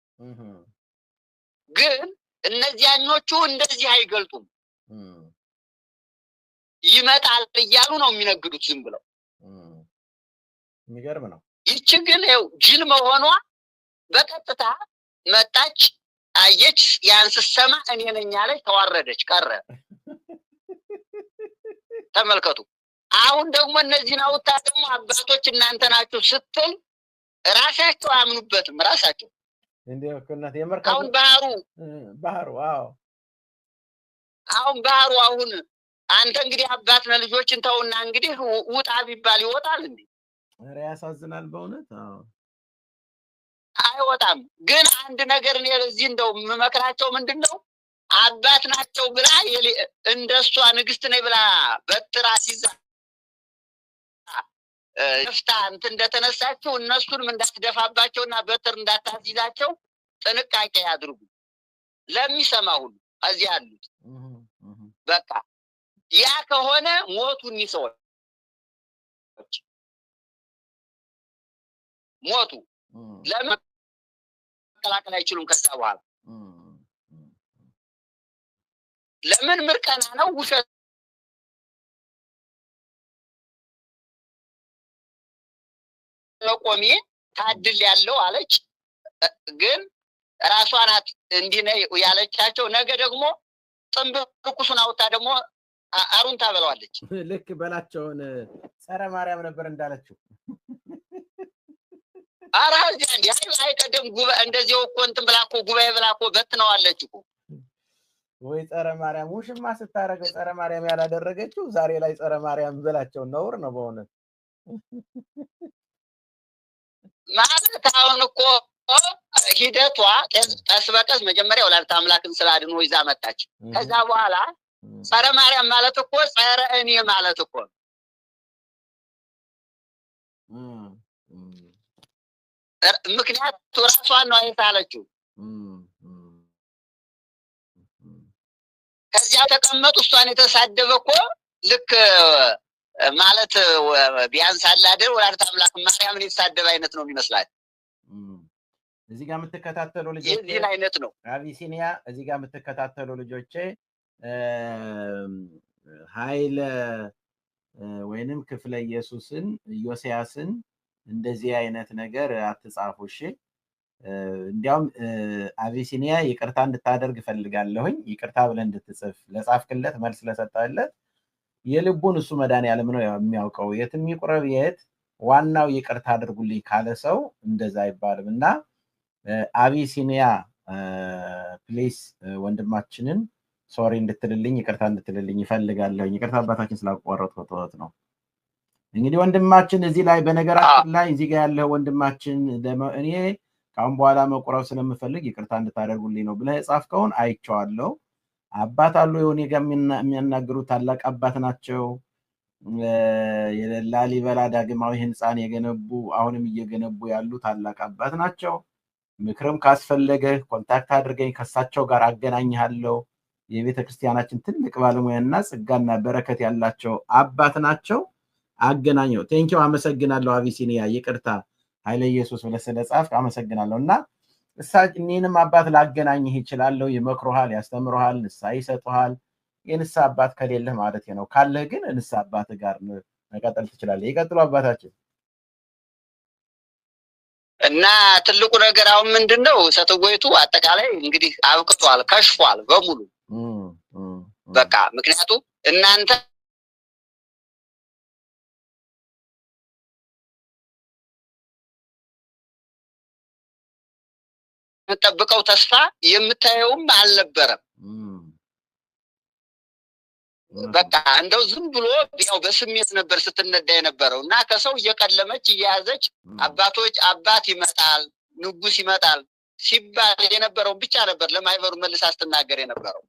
ግን እነዚያኞቹ እንደዚህ አይገልጡም። ይመጣል እያሉ ነው የሚነግዱት ዝም ብለው። የሚገርም ነው። ይቺ ግን ይኸው ጅል መሆኗ በቀጥታ መጣች፣ አየች፣ ያን ስትሰማ እኔ ነኝ አለች፣ ተዋረደች፣ ቀረ። ተመልከቱ። አሁን ደግሞ እነዚህን አውጣ ደግሞ አባቶች እናንተ ናችሁ ስትል ራሳቸው አያምኑበትም። ራሳቸው እንደው ከእናት የመርካቶ አሁን ባህሩ ዋው አሁን ባህሩ አሁን አንተ እንግዲህ አባት ነህ ልጆችን ተውና እንግዲህ ውጣ ቢባል ይወጣል እንዴ? ኧረ ያሳዝናል በእውነት። አዎ አይወጣም። ግን አንድ ነገር እኔ እዚህ እንደው የምመክራቸው ምንድነው አባት ናቸው ብላ እንደሷ ንግስት ነኝ ብላ በትራ ሲዛ ፍታ እንትን እንደተነሳቸው እነሱንም እንዳትደፋባቸውና በትር እንዳታስይዛቸው ጥንቃቄ ያድርጉ። ለሚሰማ ሁሉ እዚህ ያሉት በቃ ያ ከሆነ ሞቱን ይሰዎች ሞቱ። ለምን መከላከል አይችሉም? ከዛ በኋላ ለምን ምርቀና ነው ውሸት መቆሜ ታድል ያለው አለች። ግን ራሷ ናት እንዲህ ነው ያለቻቸው። ነገ ደግሞ ጥንብ ርኩሱን አውጣ ደግሞ አሩን ታበለዋለች። ልክ በላቸውን ጸረ ማርያም ነበር እንዳለችው። አራጅ እንዴ አይቀደም ጉባኤ እንደዚህ እኮ እንትን ብላ እኮ ጉባኤ ብላ እኮ በትነዋለች እኮ። ወይ ጸረ ማርያም ውሽማ ስታረገው ጸረ ማርያም ያላደረገችው ዛሬ ላይ ጸረ ማርያም ብላቸው ነውር ነው በእውነት። ማለት አሁን እኮ ሂደቷ ቀስ በቀስ መጀመሪያ ወላዲተ አምላክን ስላድኖ ይዛ መጣች። ከዛ በኋላ ጸረ ማርያም ማለት እኮ ጸረ እኔ ማለት እኮ ምክንያቱ ራሷን ነው አይታለችው። ከዚያ ተቀመጡ እሷን የተሳደበ እኮ ልክ ማለት ቢያንስ አላደር ወላዲተ አምላክ ማርያምን የተሳደበ አይነት ነው የሚመስላት። እዚህ ጋር የምትከታተሉ ልጆቼ ይህን አይነት ነው አቢሲኒያ እዚህ ጋር የምትከታተሉ ልጆቼ ኃይለ ወይንም ክፍለ ኢየሱስን ዮሴያስን እንደዚህ አይነት ነገር አትጻፉ እሺ። እንዲያውም አቢሲኒያ ይቅርታ እንድታደርግ ፈልጋለሁኝ። ይቅርታ ብለህ እንድትጽፍ ለጻፍክለት መልስ ለሰጠህለት የልቡን እሱ መድኃኒዓለም ነው የሚያውቀው። የትም ይቁረብ የት ዋናው ይቅርታ አድርጉልኝ ካለ ሰው እንደዛ አይባልም። እና አቢሲኒያ ፕሊስ ወንድማችንን ሶሪ እንድትልልኝ ይቅርታ እንድትልልኝ ይፈልጋለሁኝ። ይቅርታ አባታችን ስላቋረጥኩት ነው። እንግዲህ ወንድማችን እዚህ ላይ በነገራችን ላይ እዚህ ጋር ያለው ወንድማችን እኔ ካሁን በኋላ መቁረብ ስለምፈልግ ይቅርታ እንድታደርጉልኝ ነው ብለህ የጻፍከውን አይቼዋለሁ። አባት አሉ የሆነ ጋር የሚያናግሩት ታላቅ አባት ናቸው። የላሊበላ ዳግማዊ ህንፃን የገነቡ አሁንም እየገነቡ ያሉ ታላቅ አባት ናቸው። ምክርም ካስፈለገ ኮንታክት አድርገኝ ከሳቸው ጋር አገናኝሃለሁ። የቤተ ክርስቲያናችን ትልቅ ባለሙያና ጸጋና በረከት ያላቸው አባት ናቸው። አገናኘው። ቴንኪው አመሰግናለሁ። አቢሲኒያ ይቅርታ ኃይለ ኢየሱስ ብለህ ስለጻፍክ አመሰግናለሁ። እና እኔንም አባት ላገናኝህ ይችላለሁ። ይመክሩሃል፣ ያስተምሩሃል፣ ንስሐ ይሰጡሃል። የንስሐ አባት ከሌለህ ማለት ነው። ካለህ ግን ንስሐ አባት ጋር መቀጠል ትችላለህ። ይቀጥሉ አባታችን። እና ትልቁ ነገር አሁን ምንድነው ሰተጎይቱ አጠቃላይ እንግዲህ አብቅቷል፣ ከሽፏል በሙሉ በቃ። ምክንያቱም እናንተ የምትጠብቀው ተስፋ የምታየውም አልነበረም። በቃ እንደው ዝም ብሎ ያው በስሜት ነበር ስትነዳ የነበረው እና ከሰው እየቀለመች እየያዘች አባቶች አባት ይመጣል ንጉስ ይመጣል ሲባል የነበረው ብቻ ነበር ለማይበሩ መልስ አስተናገር የነበረው።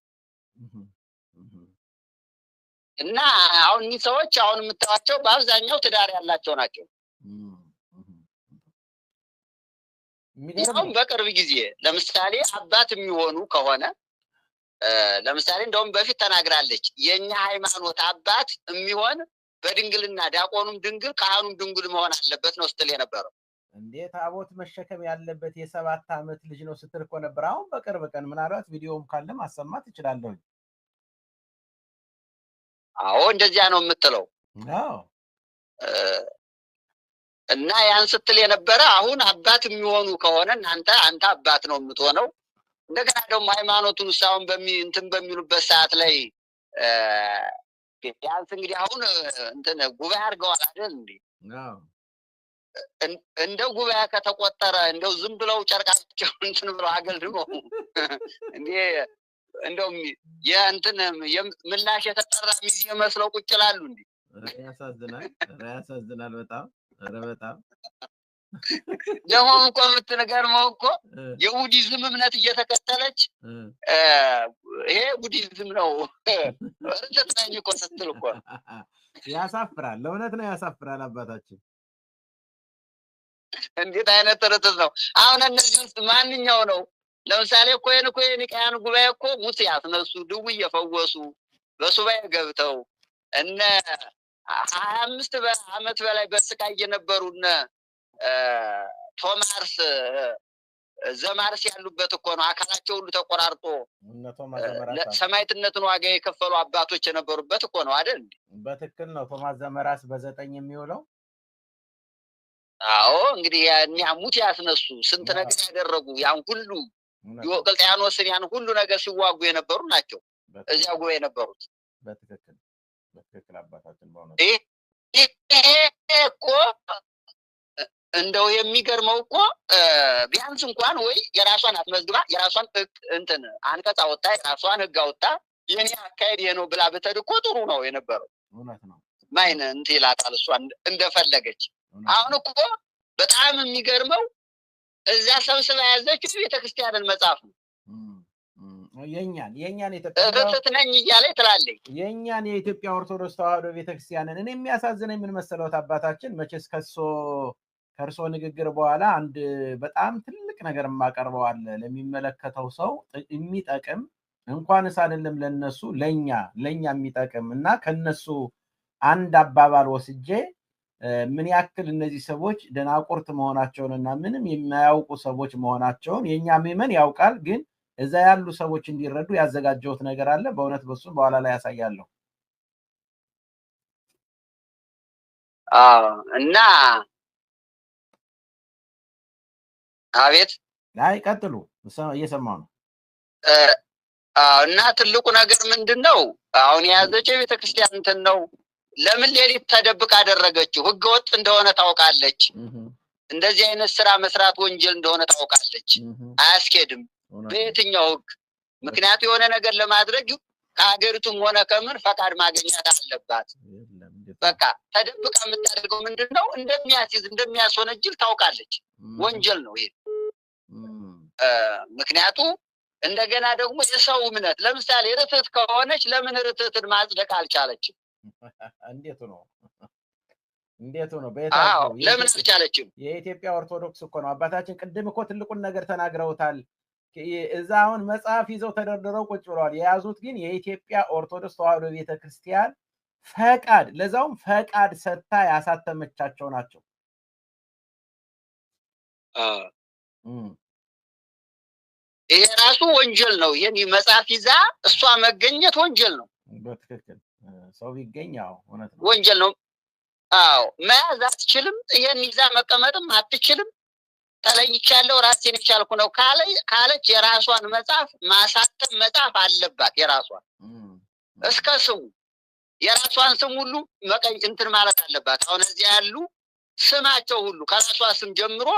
እና አሁን እኚህ ሰዎች አሁን የምታዋቸው በአብዛኛው ትዳር ያላቸው ናቸው። አሁን በቅርብ ጊዜ ለምሳሌ አባት የሚሆኑ ከሆነ ለምሳሌ እንደውም በፊት ተናግራለች። የኛ ሃይማኖት አባት የሚሆን በድንግልና ዲያቆኑም ድንግል ካህኑም ድንግል መሆን አለበት ነው ስትል የነበረው። እንዴት ታቦት መሸከም ያለበት የ7 ዓመት ልጅ ነው ስትል እኮ ነበር። አሁን በቅርብ ቀን ምናልባት ቪዲዮም ካለ ማሰማት እችላለሁ። አዎ እንደዚያ ነው የምትለው። አዎ እና ያን ስትል የነበረ አሁን አባት የሚሆኑ ከሆነ አንተ አባት ነው የምትሆነው። እንደገና ደግሞ ሃይማኖቱን ሳውን እንትን በሚሉበት ሰዓት ላይ ቢያንስ እንግዲህ አሁን እንትን ጉባኤ አድርገዋል አይደል እንዴ? እንደ ጉባኤ ከተቆጠረ እንደው ዝም ብለው ጨርቃቸው እንትን ብለው አገልግሎ እንዴ እንደውም የእንትን ምላሽ የተጠራ ሚዜ መስለው ቁጭ ይላሉ እንዴ። ያሳዝናል በጣም በጣም ደግሞ እኮ የምትገርመው እኮ የቡዲዝም እምነት እየተከተለች ይሄ ቡዲዝም ነው እርግጠኛ እኮ ስትል እኮ ያሳፍራል። ለእውነት ነው ያሳፍራል። አባታችን እንዴት አይነት ርትት ነው! አሁን እነዚህ ውስጥ ማንኛው ነው? ለምሳሌ እኮ የኒቃያን ጉባኤ እኮ ሙት ያስነሱ ድው እየፈወሱ በሱባኤ ገብተው እነ 25 ዓመት በላይ በስቃይ የነበሩና ቶማስ ዘማርስ ያሉበት እኮ ነው። አካላቸው ሁሉ ተቆራርጦ ሰማዕትነትን ዋጋ የከፈሉ አባቶች የነበሩበት እኮ ነው አይደል? በትክክል ነው። ቶማስ ዘመራስ በ9 የሚውለው። አዎ እንግዲህ ያኔ ሙት ያስነሱ ስንት ነገር ያደረጉ ያን ሁሉ ዲዮቅልጥያኖስን ያን ሁሉ ነገር ሲዋጉ የነበሩ ናቸው እዚያ ጉባኤ የነበሩት። በትክክል አባታችን በእውነት እኮ እንደው የሚገርመው እኮ ቢያንስ እንኳን ወይ የራሷን አስመዝግባ የራሷን እንትን አንቀጽ አወጣ የራሷን ህግ አወጣ የኔ አካሄድ ነው ብላ ብትሄድ እኮ ጥሩ ነው የነበረው። እውነት ነው። ማይነ እንትን ይላታል እሷ እንደፈለገች። አሁን እኮ በጣም የሚገርመው እዚያ ሰብስባ ያዘችው ቤተክርስቲያንን መጽሐፍ ነው። የኛን እርትነኝ እያለች ትላለች። የኛን የኢትዮጵያ ኦርቶዶክስ ተዋሕዶ ቤተክርስቲያንን እኔ የሚያሳዝነኝ ምን መሰለዎት አባታችን፣ መቼስ ከእርሶ ንግግር በኋላ አንድ በጣም ትልቅ ነገር የማቀርበው አለ ለሚመለከተው ሰው የሚጠቅም እንኳንስ አይደለም ለነሱ ለኛ የሚጠቅም እና ከነሱ አንድ አባባል ወስጄ ምን ያክል እነዚህ ሰዎች ደናቁርት መሆናቸውንና ምንም የማያውቁ ሰዎች መሆናቸውን የኛ ምዕመን ያውቃል። ግን እዛ ያሉ ሰዎች እንዲረዱ ያዘጋጀሁት ነገር አለ። በእውነት በሱም በኋላ ላይ ያሳያለሁ። እና አቤት ላይ ቀጥሉ፣ እየሰማሁ ነው። እና ትልቁ ነገር ምንድነው? አሁን የያዘችው ቤተክርስቲያን እንትን ነው። ለምን ሌሊት ተደብቃ አደረገችው? ህገወጥ እንደሆነ ታውቃለች። እንደዚህ አይነት ስራ መስራት ወንጀል እንደሆነ ታውቃለች። አያስኬድም በየትኛው ህግ። ምክንያቱ የሆነ ነገር ለማድረግ ከሀገሪቱም ሆነ ከምን ፈቃድ ማግኘት አለባት። በቃ ተደብቃ የምታደርገው ምንድነው? እንደሚያስወነጅል ታውቃለች። ወንጀል ነው ይሄ። ምክንያቱ እንደገና ደግሞ የሰው እምነት ለምሳሌ ርትዕት ከሆነች ለምን ርትዕትን ማጽደቅ አልቻለችም? እንዴት ነው? ለምን አልቻለችም? የኢትዮጵያ ኦርቶዶክስ እኮ ነው አባታችን። ቅድም እኮ ትልቁን ነገር ተናግረውታል። እዛ አሁን መጽሐፍ ይዘው ተደርድረው ቁጭ ብለዋል። የያዙት ግን የኢትዮጵያ ኦርቶዶክስ ተዋሕዶ ቤተክርስቲያን ፈቃድ፣ ለዛውም ፈቃድ ሰጥታ ያሳተመቻቸው ናቸው። ይሄ ራሱ ወንጀል ነው። ይሄን መጽሐፍ ይዛ እሷ መገኘት ወንጀል ነው። በትክክል ሰው ቢገኝ እውነት ነው፣ ወንጀል ነው። አዎ መያዝ አትችልም። ይሄን ይዛ መቀመጥም አትችልም። ተለይቻለሁ ራሴን የቻልኩ ነው ካለች የራሷን መጽሐፍ ማሳተም መጽሐፍ አለባት። የራሷን እስከ ስሙ የራሷን ስም ሁሉ እንትን ማለት አለባት። አሁን እዚህ ያሉ ስማቸው ሁሉ ከራሷ ስም ጀምሮ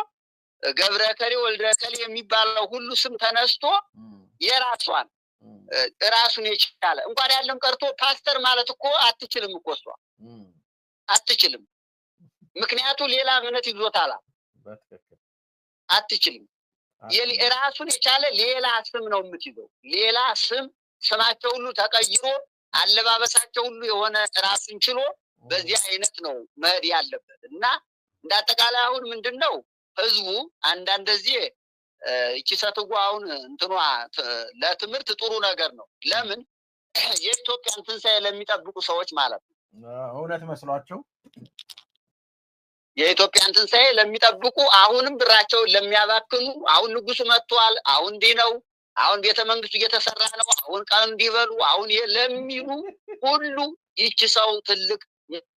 ገብረ ከሌ ወልደ ከሌ የሚባለው ሁሉ ስም ተነስቶ የራሷን ራሱን የቻለ እንኳን ያለም ቀርቶ ፓስተር ማለት እኮ አትችልም እኮ እሷ አትችልም። ምክንያቱ ሌላ እምነት ይዞታል። አትችልም። ራሱን የቻለ ሌላ ስም ነው የምትይዘው። ሌላ ስማቸው ሁሉ ተቀይሮ አለባበሳቸው ሁሉ የሆነ ራሱን ችሎ በዚህ አይነት ነው መሄድ ያለበት። እና እንዳጠቃላይ አሁን ምንድነው ህዝቡ አንዳንድ ጊዜ እቺ ሰትጓ አሁን እንትኗ ለትምህርት ጥሩ ነገር ነው። ለምን የኢትዮጵያን ትንሣኤ ለሚጠብቁ ሰዎች ማለት ነው። እውነት መስሏቸው የኢትዮጵያን ትንሣኤ ለሚጠብቁ አሁንም ብራቸውን ለሚያባክኑ አሁን ንጉሱ መጥቷል፣ አሁን እንዲህ ነው፣ አሁን ቤተ መንግስቱ እየተሰራ ነው፣ አሁን ቀን እንዲበሉ አሁን ለሚሉ ሁሉ ይቺ ሰው ትልቅ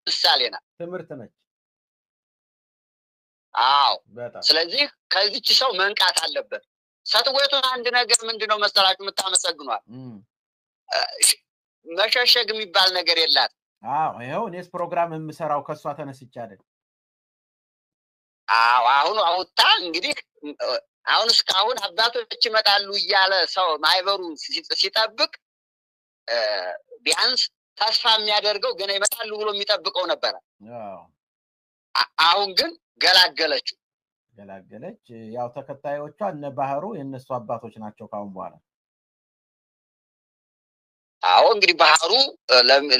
ምሳሌ ናት፣ ትምህርት ነች። አዎ ስለዚህ ከዚች ሰው መንቃት አለበት። ሰትወቱን አንድ ነገር ምንድነው መሰላችሁ የምታመሰግኗል? መሸሸግ የሚባል ነገር የላት። ይኸው እኔስ ፕሮግራም የምሰራው ከሷ ተነስቼ አይደል? አሁን አውጣ እንግዲህ አሁን እስካሁን አባቶች ይመጣሉ እያለ ሰው ማይበሩ ሲጠብቅ ቢያንስ ተስፋ የሚያደርገው ገና ይመጣሉ ብሎ የሚጠብቀው ነበር። አሁን ግን ገላገለች። ያው ተከታዮቿ እነ ባህሩ የነሱ አባቶች ናቸው ካሁን በኋላ። አዎ እንግዲህ ባህሩ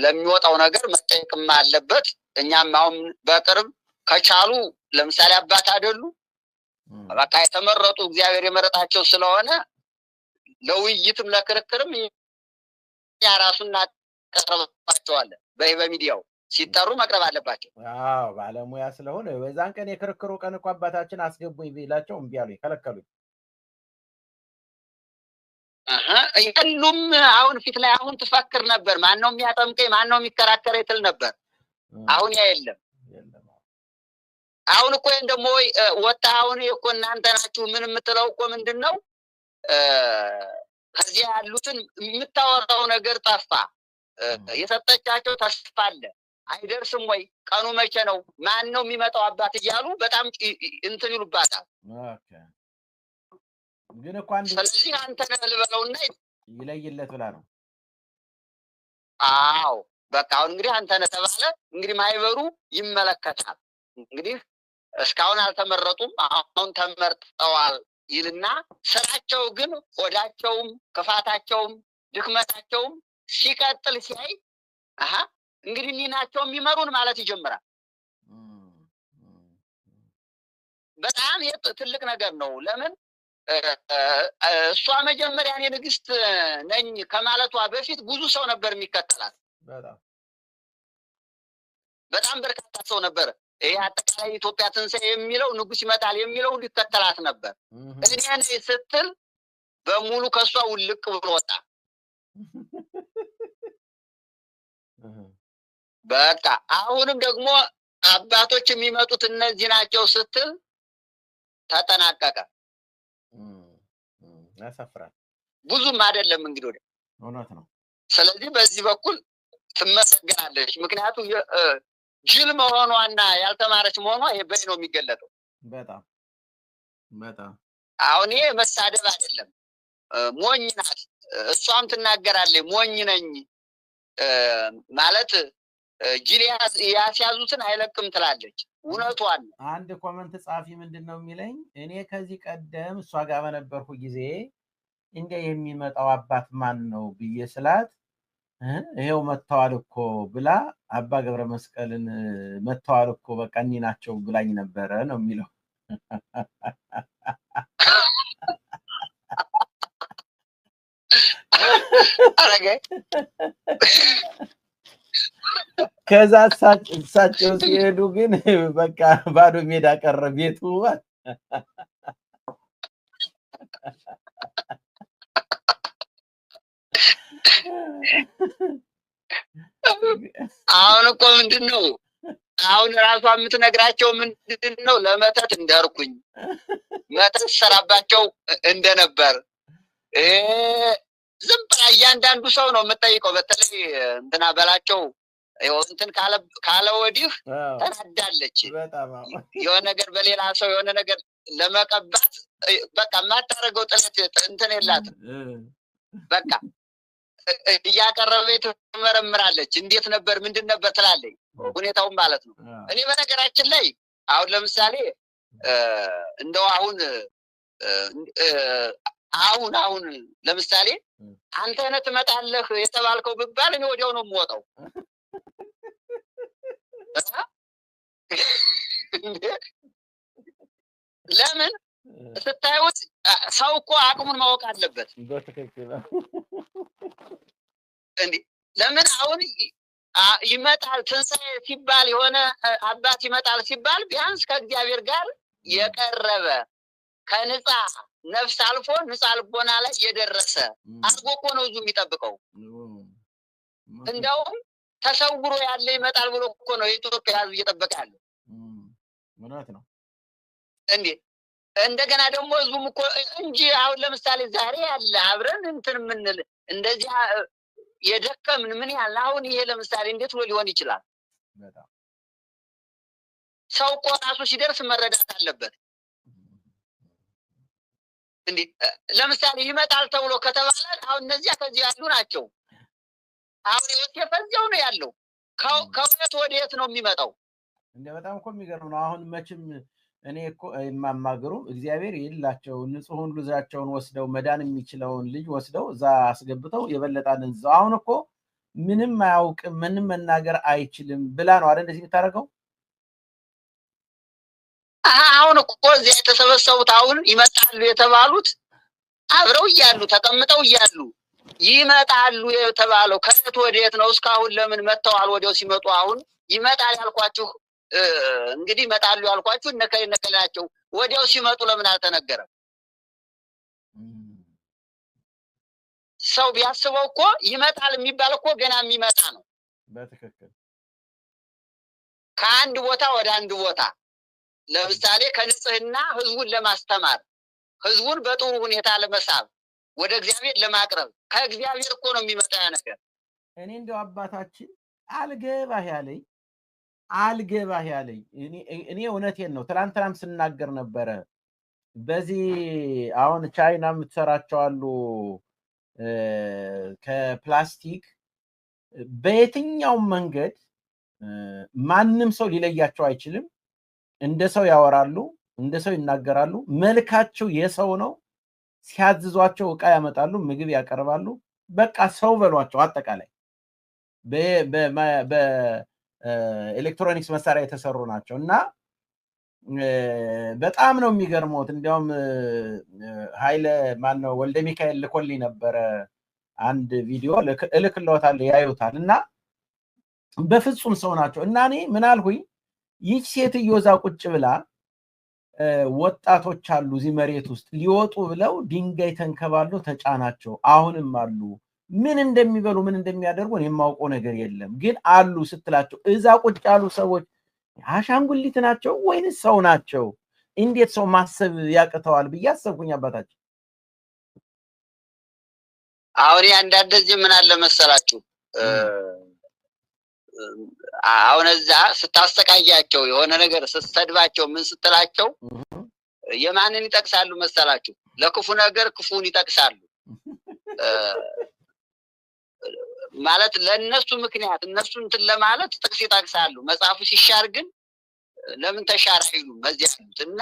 ለሚወጣው ነገር መጠየቅም አለበት። እኛም አሁን በቅርብ ከቻሉ ለምሳሌ አባት አይደሉ በቃ የተመረጡ እግዚአብሔር የመረጣቸው ስለሆነ ለውይይትም ለክርክርም ያራሱና ቀርባቸዋለን። በሚዲያው ሲጠሩ መቅረብ አለባቸው። አዎ ባለሙያ ስለሆነ በዛን ቀን የክርክሩ ቀን እኮ አባታችን አስገቡኝ ቢላቸው እምቢ አሉኝ፣ ከለከሉኝ። ሁሉም አሁን ፊት ላይ አሁን ትፈክር ነበር። ማን ነው የሚያጠምቀኝ? ማን ነው የሚከራከረኝ ትል ነበር። አሁን ያ የለም። አሁን እኮ እንደሞ ወጣ አሁን እኮ እናንተ ናችሁ ምን የምትለው እኮ ምንድነው? ከዚህ ያሉትን የምታወራው ነገር ጠፋ። የሰጠቻቸው ተስፋ አለ አይደርስም ወይ? ቀኑ መቼ ነው? ማን ነው የሚመጣው አባት እያሉ በጣም እንትን ይሉባታል። ግን እኮ አንድ ስለዚህ አንተ ልበለውና ይለይለት ብላ ነው። አዎ በቃ አሁን እንግዲህ አንተ ነህ ተባለ። እንግዲህ ማይበሩ ይመለከታል። እንግዲህ እስካሁን አልተመረጡም፣ አሁን ተመርጠዋል ይልና ስራቸው ግን ሆዳቸውም ክፋታቸውም ድክመታቸውም ሲቀጥል ሲያይ እንግዲህ እኒናቸው የሚመሩን ማለት ይጀምራል። በጣም ትልቅ ነገር ነው። ለምን እሷ መጀመሪያ እኔ ንግስት ነኝ ከማለቷ በፊት ብዙ ሰው ነበር የሚከተላት። በጣም በርካታ ሰው ነበር። ይሄ አጠቃላይ ኢትዮጵያ ትንሣኤ የሚለው ንጉስ ይመጣል የሚለው ሊከተላት ነበር። እኔ ስትል በሙሉ ከሷ ውልቅ ብሎ ወጣ። በቃ አሁንም ደግሞ አባቶች የሚመጡት እነዚህ ናቸው ስትል ተጠናቀቀ። ያሳፍራል። ብዙም አይደለም እንግዲህ ወደ እውነት ነው። ስለዚህ በዚህ በኩል ትመሰገናለች። ምክንያቱም ጅል መሆኗና ያልተማረች መሆኗ ይሄ በይ ነው የሚገለጠው። በጣም አሁን ይሄ መሳደብ አይደለም። ሞኝ ናት። እሷም ትናገራለች ሞኝ ነኝ ማለት ጅል ያስያዙትን አይለቅም ትላለች። እውነቷን። አንድ ኮመንት ጻፊ ምንድነው የሚለኝ? እኔ ከዚህ ቀደም እሷ ጋር በነበርኩ ጊዜ እንደ የሚመጣው አባት ማን ነው ብዬ ስላት ይሄው መተዋል እኮ ብላ አባ ገብረ መስቀልን መተዋል እኮ በቃ እኒ ናቸው ብላኝ ነበረ ነው የሚለው። ከዛ እሳቸው ሲሄዱ ግን በቃ ባዶ ሜዳ ቀረ ቤቱ። አሁን እኮ ምንድነው አሁን ራሷ የምትነግራቸው ምንድነው? ለመተት እንደርኩኝ መተት ሰራባቸው እንደነበር ዝም ብላ እያንዳንዱ ሰው ነው የምጠይቀው። በተለይ እንትና በላቸው እንትን ካለ ወዲህ ተናዳለች። የሆነ ነገር በሌላ ሰው የሆነ ነገር ለመቀባት በቃ የማታደርገው ጥለት እንትን የላትም። በቃ እያቀረበች ትመረምራለች። እንዴት ነበር ምንድን ነበር ትላለች፣ ሁኔታውን ማለት ነው። እኔ በነገራችን ላይ አሁን ለምሳሌ እንደው አሁን ለምሳሌ አንተ ነህ ትመጣለህ የተባልከው ብባል እኔ ወዲያው ነው የምወጣው። ለምን ስታዩት ሰው እኮ አቅሙን ማወቅ አለበት። ለምን አሁን ይመጣል ትንሣኤ ሲባል የሆነ አባት ይመጣል ሲባል ቢያንስ ከእግዚአብሔር ጋር የቀረበ ከንጻ ነፍስ አልፎ ንጻ ልቦና ላይ የደረሰ አድርጎ እኮ ነው እዙ የሚጠብቀው። እንደውም ተሰውሮ ያለ ይመጣል ብሎ እኮ ነው የኢትዮጵያ ሕዝብ እየጠበቀ ያለው። ምናት ነው እንዴ? እንደገና ደግሞ ሕዝቡም እኮ እንጂ አሁን ለምሳሌ ዛሬ ያለ አብረን እንትን የምንል እንደዚህ የደከምን ምን ያህል አሁን ይሄ ለምሳሌ እንዴት ብሎ ሊሆን ይችላል? ሰው እኮ ራሱ ሲደርስ መረዳት አለበት። እንዴ ለምሳሌ ይመጣል ተብሎ ከተባለ አሁን እነዚያ ከዚህ ያሉ ናቸው። አሁን ዮሴፍ እዚያው ነው ያለው። ከወዴት ወዴት ነው የሚመጣው? እንደ በጣም እኮ የሚገርም ነው። አሁን መቼም እኔ እኮ የማማገሩ እግዚአብሔር የሌላቸው ንጹሑን ልጃቸውን ወስደው መዳን የሚችለውን ልጅ ወስደው እዛ አስገብተው የበለጣንን እዛው አሁን እኮ ምንም አያውቅም ምንም መናገር አይችልም ብላ ነው አይደል እንደዚህ የምታደርገው? አሁን እኮ እዚያ የተሰበሰቡት አሁን ይመጣሉ የተባሉት አብረው እያሉ ተቀምጠው እያሉ ይመጣሉ የተባለው ከየት ወዴት ነው? እስካሁን ለምን መጥተዋል? ወዲያው ሲመጡ አሁን ይመጣል ያልኳችሁ እንግዲህ ይመጣሉ ያልኳችሁ እነከላቸው ወዲያው ሲመጡ ለምን አልተነገረም? ሰው ቢያስበው እኮ ይመጣል የሚባል እኮ ገና የሚመጣ ነው። በትክክል ከአንድ ቦታ ወደ አንድ ቦታ ለምሳሌ ከንጽህና ህዝቡን ለማስተማር ህዝቡን በጥሩ ሁኔታ ለመሳብ ወደ እግዚአብሔር ለማቅረብ ከእግዚአብሔር እኮ ነው የሚመጣ ያ ነገር። እኔ እንደው አባታችን አልገባህ ያለኝ እኔ እውነቴን ነው። ትላንትናም ስናገር ነበረ። በዚህ አሁን ቻይና የምትሰራቸው አሉ ከፕላስቲክ በየትኛውም መንገድ ማንም ሰው ሊለያቸው አይችልም። እንደ ሰው ያወራሉ፣ እንደ ሰው ይናገራሉ። መልካቸው የሰው ነው። ሲያዝዟቸው ዕቃ ያመጣሉ፣ ምግብ ያቀርባሉ። በቃ ሰው በሏቸው። አጠቃላይ በኤሌክትሮኒክስ መሳሪያ የተሰሩ ናቸው እና በጣም ነው የሚገርመውት። እንዲያውም ኃይለ ማነው ወልደ ሚካኤል ልኮልኝ ነበረ አንድ ቪዲዮ እልክልዎታለሁ፣ ያዩታል። እና በፍጹም ሰው ናቸው። እና እኔ ምን አልኩኝ፣ ይህች ሴትዮ እዛ ቁጭ ብላ ወጣቶች አሉ እዚህ መሬት ውስጥ ሊወጡ ብለው ድንጋይ ተንከባሎ ተጫናቸው። አሁንም አሉ። ምን እንደሚበሉ ምን እንደሚያደርጉ የማውቀው ነገር የለም፣ ግን አሉ ስትላቸው እዛ ቁጭ ያሉ ሰዎች አሻንጉሊት ናቸው ወይንስ ሰው ናቸው? እንዴት ሰው ማሰብ ያቅተዋል ብዬ አሰብኩኝ አባታችን። አሁን አንዳንድ ጊዜ ምን አለ መሰላችሁ፣ አሁን እዛ ስታስተቃያቸው የሆነ ነገር ስትሰድባቸው ምን ስትላቸው የማንን ይጠቅሳሉ መሰላችሁ? ለክፉ ነገር ክፉን ይጠቅሳሉ። ማለት ለነሱ ምክንያት እነሱ እንትን ለማለት ጥቅስ ይጠቅሳሉ። መጽሐፉ ሲሻር ግን ለምን ተሻረ አይሉም በዚህ ያሉት እና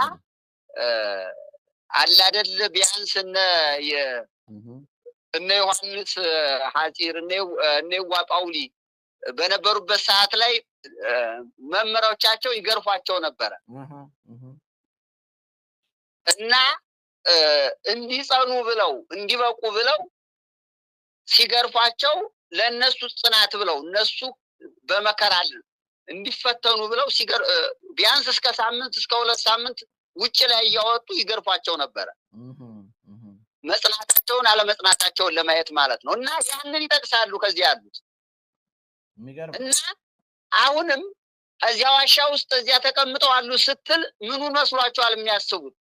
አለ አይደል ቢያንስ እነ ዮሐንስ ሐጺር እነ ዋ ጳውሊ በነበሩበት ሰዓት ላይ መምህሮቻቸው ይገርፏቸው ነበረ እና እንዲጸኑ ብለው እንዲበቁ ብለው ሲገርፏቸው ለነሱ ጽናት ብለው እነሱ በመከራ እንዲፈተኑ ብለው ቢያንስ እስከ ሳምንት እስከ 2 ሳምንት ውጭ ላይ እያወጡ ይገርፏቸው ነበረ። መጽናታቸውን አለመጽናታቸውን ለማየት ማለት ነው። እና ያንን ይጠቅሳሉ ከዚህ ያሉት እና አሁንም እዚያ ዋሻ ውስጥ እዚያ ተቀምጠው አሉ ስትል ምኑ መስሏቸዋል የሚያስቡት?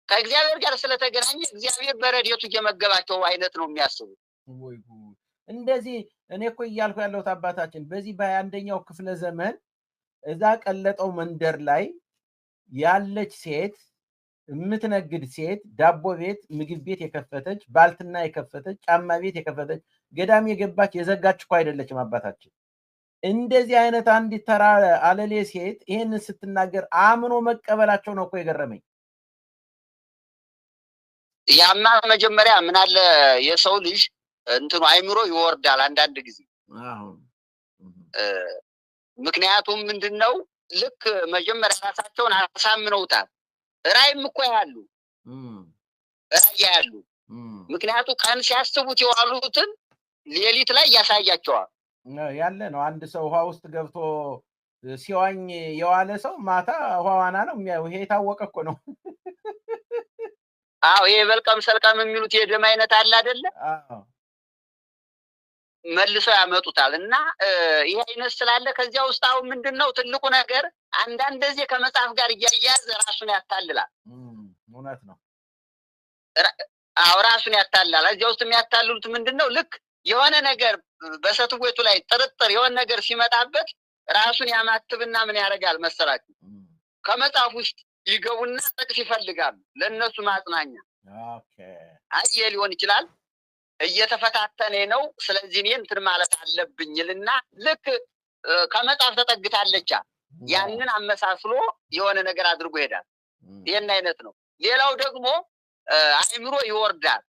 ከእግዚአብሔር ጋር ስለተገናኘ እግዚአብሔር በረድኤቱ እየመገባቸው አይነት ነው የሚያስቡት። እንደዚህ እኔ እኮ እያልኩ ያለሁት አባታችን በዚህ በ21ኛው ክፍለ ዘመን እዛ ቀለጠው መንደር ላይ ያለች ሴት የምትነግድ ሴት ዳቦ ቤት፣ ምግብ ቤት የከፈተች፣ ባልትና የከፈተች፣ ጫማ ቤት የከፈተች፣ ገዳም የገባች የዘጋች እኮ አይደለችም አባታችን። እንደዚህ አይነት አንዲት ተራ አለሌ ሴት ይሄንን ስትናገር አምኖ መቀበላቸው ነው እኮ የገረመኝ። ያማ መጀመሪያ ምን አለ የሰው ልጅ እንትኑ አይምሮ ይወርዳል አንዳንድ ጊዜ። ምክንያቱም ምንድነው ልክ መጀመሪያ ራሳቸውን አሳምነውታል። ራይም እኮ ያሉ ያሉ ምክንያቱም ቀን ሲያስቡት የዋሉትን ሌሊት ላይ ያሳያቸዋል። ያለ ነው። አንድ ሰው ውሃ ውስጥ ገብቶ ሲዋኝ የዋለ ሰው ማታ ውሃ ዋና ነው የሚያየው። ይሄ የታወቀ እኮ ነው። አዎ ይሄ በልቀም ሰልቀም የሚሉት የደም አይነት አለ አይደለ? መልሰው ያመጡታል። እና ይሄ አይነት ስላለ ከዚያ ውስጥ አሁን ምንድነው ትልቁ ነገር አንዳንድ ጊዜ ከመጽሐፍ ጋር እያያዘ ራሱን ያታልላል። እውነት ነው። አዎ ራሱን ያታልላል። እዚያ ውስጥ የሚያታልሉት ምንድነው ልክ የሆነ ነገር በሰትዌቱ ላይ ጥርጥር የሆነ ነገር ሲመጣበት ራሱን ያማትብና ምን ያደርጋል መሰላችሁ? ከመጽሐፍ ውስጥ ይገቡና ጥቅስ ይፈልጋሉ ለነሱ ማጽናኛ። ኦኬ አየ ሊሆን ይችላል እየተፈታተነ ነው። ስለዚህ እኔ እንትን ማለት አለብኝልና ልክ ከመጽሐፍ ተጠግታለች ያንን አመሳስሎ የሆነ ነገር አድርጎ ይሄዳል። ይሄን አይነት ነው። ሌላው ደግሞ አእምሮ ይወርዳል፣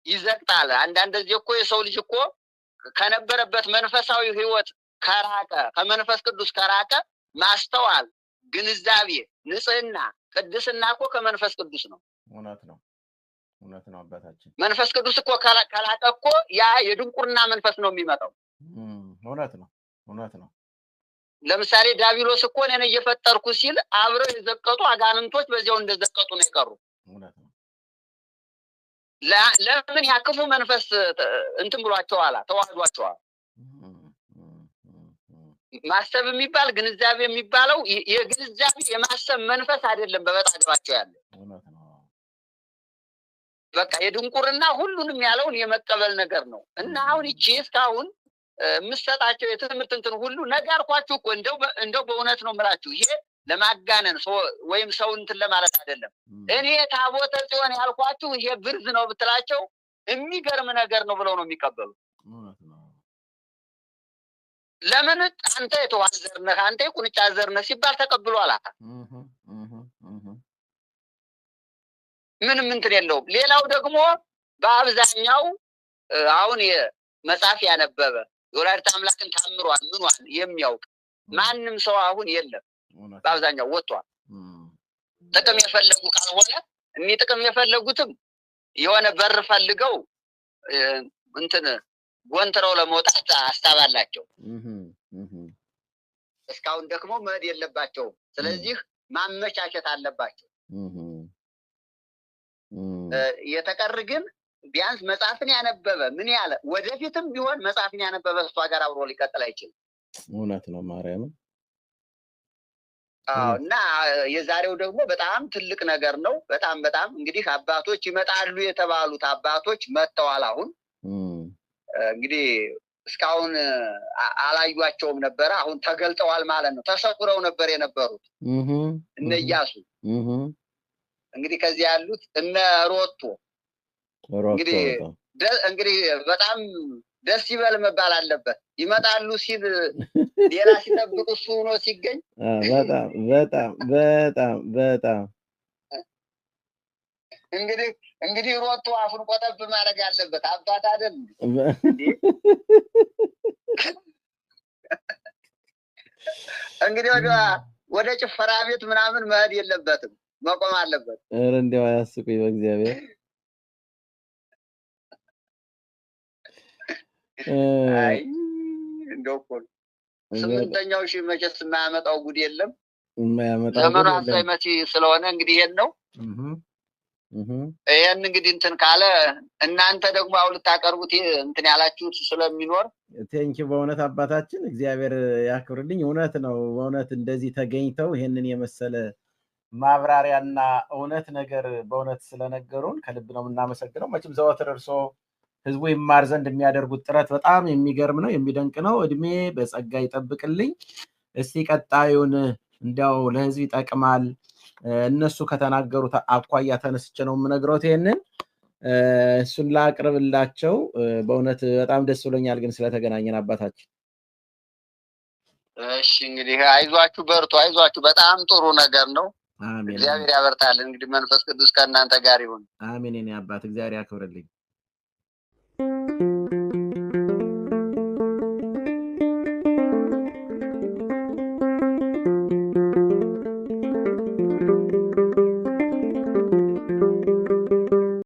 ይዘቅጣል። አንዳንድ ጊዜ እኮ የሰው ልጅ እኮ ከነበረበት መንፈሳዊ ህይወት ከራቀ ከመንፈስ ቅዱስ ከራቀ ማስተዋል፣ ግንዛቤ፣ ንጽህና፣ ቅድስና እኮ ከመንፈስ ቅዱስ ነው። እውነት ነው አባታችን። መንፈስ ቅዱስ እኮ ከላቀ እኮ ያ የድንቁርና መንፈስ ነው የሚመጣው። እውነት ነው። ለምሳሌ ዲያብሎስ እኮ እኔን እየፈጠርኩ ሲል አብረው የዘቀጡ አጋንንቶች በዚያው እንደዘቀጡ ነው የቀሩ። እውነት ነው። ለምን ያ ክፉ መንፈስ እንትን ብሏቸዋል፣ ተዋህዷቸዋል። ማሰብ የሚባል ግንዛቤ የሚባለው የግንዛቤ የማሰብ መንፈስ አይደለም በመጣገባቸው ያለ። እውነት ነው። በቃ የድንቁርና ሁሉንም ያለውን የመቀበል ነገር ነው። እና አሁን እቺ እስካሁን የምሰጣቸው የትምህርት እንትን ሁሉ ነጋርኳችሁ እኮ እንደው በእውነት ነው የምላችሁ። ይሄ ለማጋነን ወይም ሰው እንትን ለማለት አይደለም። እኔ ታቦተ ጽዮን ያልኳችሁ ይሄ ብርዝ ነው ብትላቸው የሚገርም ነገር ነው ብለው ነው የሚቀበሉት። ለምን አንተ የተዋን ዘር ነህ፣ አንተ የቁንጫ ዘር ነህ ሲባል ተቀብሏል። ምንም እንትን የለውም። ሌላው ደግሞ በአብዛኛው አሁን የመጽሐፍ ያነበበ የወላዲተ አምላክን ታምሯን ምኗን የሚያውቅ ማንም ሰው አሁን የለም። በአብዛኛው ወጥቷል። ጥቅም የፈለጉ ካልሆነ እኒህ ጥቅም የፈለጉትም የሆነ በር ፈልገው እንትን ጎንትረው ለመውጣት አስታባላቸው። እስካሁን ደግሞ መሄድ የለባቸውም። ስለዚህ ማመቻቸት አለባቸው። የተቀር ግን ቢያንስ መጽሐፍን ያነበበ ምን ያለ ወደፊትም ቢሆን መጽሐፍን ያነበበ እሷ ጋር አብሮ ሊቀጥል አይችልም። እውነት ነው ማርያም። እና የዛሬው ደግሞ በጣም ትልቅ ነገር ነው። በጣም እንግዲህ አባቶች ይመጣሉ የተባሉት አባቶች መጥተዋል። አሁን እንግዲህ እስካሁን አላዩአቸውም ነበረ። አሁን ተገልጠዋል ማለት ነው። ተሰኩረው ነበር የነበሩት እነ ኢያሱ። እንግዲህ ከዚህ ያሉት እነ ሮቶ እንግዲህ በጣም ደስ ይበል መባል አለበት። ይመጣሉ ሲል ሌላ ሲጠብቁ እሱ ሆኖ ሲገኝ በጣም እንግዲህ ሮቶ አፉን ቆጠብ ማድረግ አለበት። አባት አይደል እንግዲህ ወደ ጭፈራ ቤት ምናምን መሄድ የለበትም፣ መቆም አለበት። ኧረ እንደው አያስቁኝ በእግዚአብሔር። አይ እንደው እኮ ስምንተኛው ሺህ መቼስ የማያመጣው ጉድ የለም። ዘመኑ አሳይ መቼ ስለሆነ እንግዲህ ይሄን ነው። ይሄን እንግዲህ እንትን ካለ እናንተ ደግሞ አሁን ልታቀርቡት እንትን ያላችሁት ስለሚኖር ቴንኪው በእውነት አባታችን እግዚአብሔር ያክብርልኝ። እውነት ነው። በእውነት እንደዚህ ተገኝተው ይሄንን የመሰለ ማብራሪያና እውነት ነገር በእውነት ስለነገሩን ከልብ ነው የምናመሰግነው። መቼም ዘወትር እርሶ ህዝቡ ይማር ዘንድ የሚያደርጉት ጥረት በጣም የሚገርም ነው፣ የሚደንቅ ነው። እድሜ በጸጋ ይጠብቅልኝ። እስቲ ቀጣዩን እንዲያው ለህዝብ ይጠቅማል እነሱ ከተናገሩት አኳያ ተነስቼ ነው የምነግረውት። ይሄንን እሱን ላቅርብላቸው። በእውነት በጣም ደስ ብሎኛል ግን ስለተገናኘን አባታችን። እሺ እንግዲህ አይዟችሁ፣ በርቱ፣ አይዟችሁ። በጣም ጥሩ ነገር ነው። አሜን። እግዚአብሔር ያበርታልን። እንግዲህ መንፈስ ቅዱስ ከእናንተ ጋር ይሁን። አሜን። እኔ አባት እግዚአብሔር ያክብርልኝ።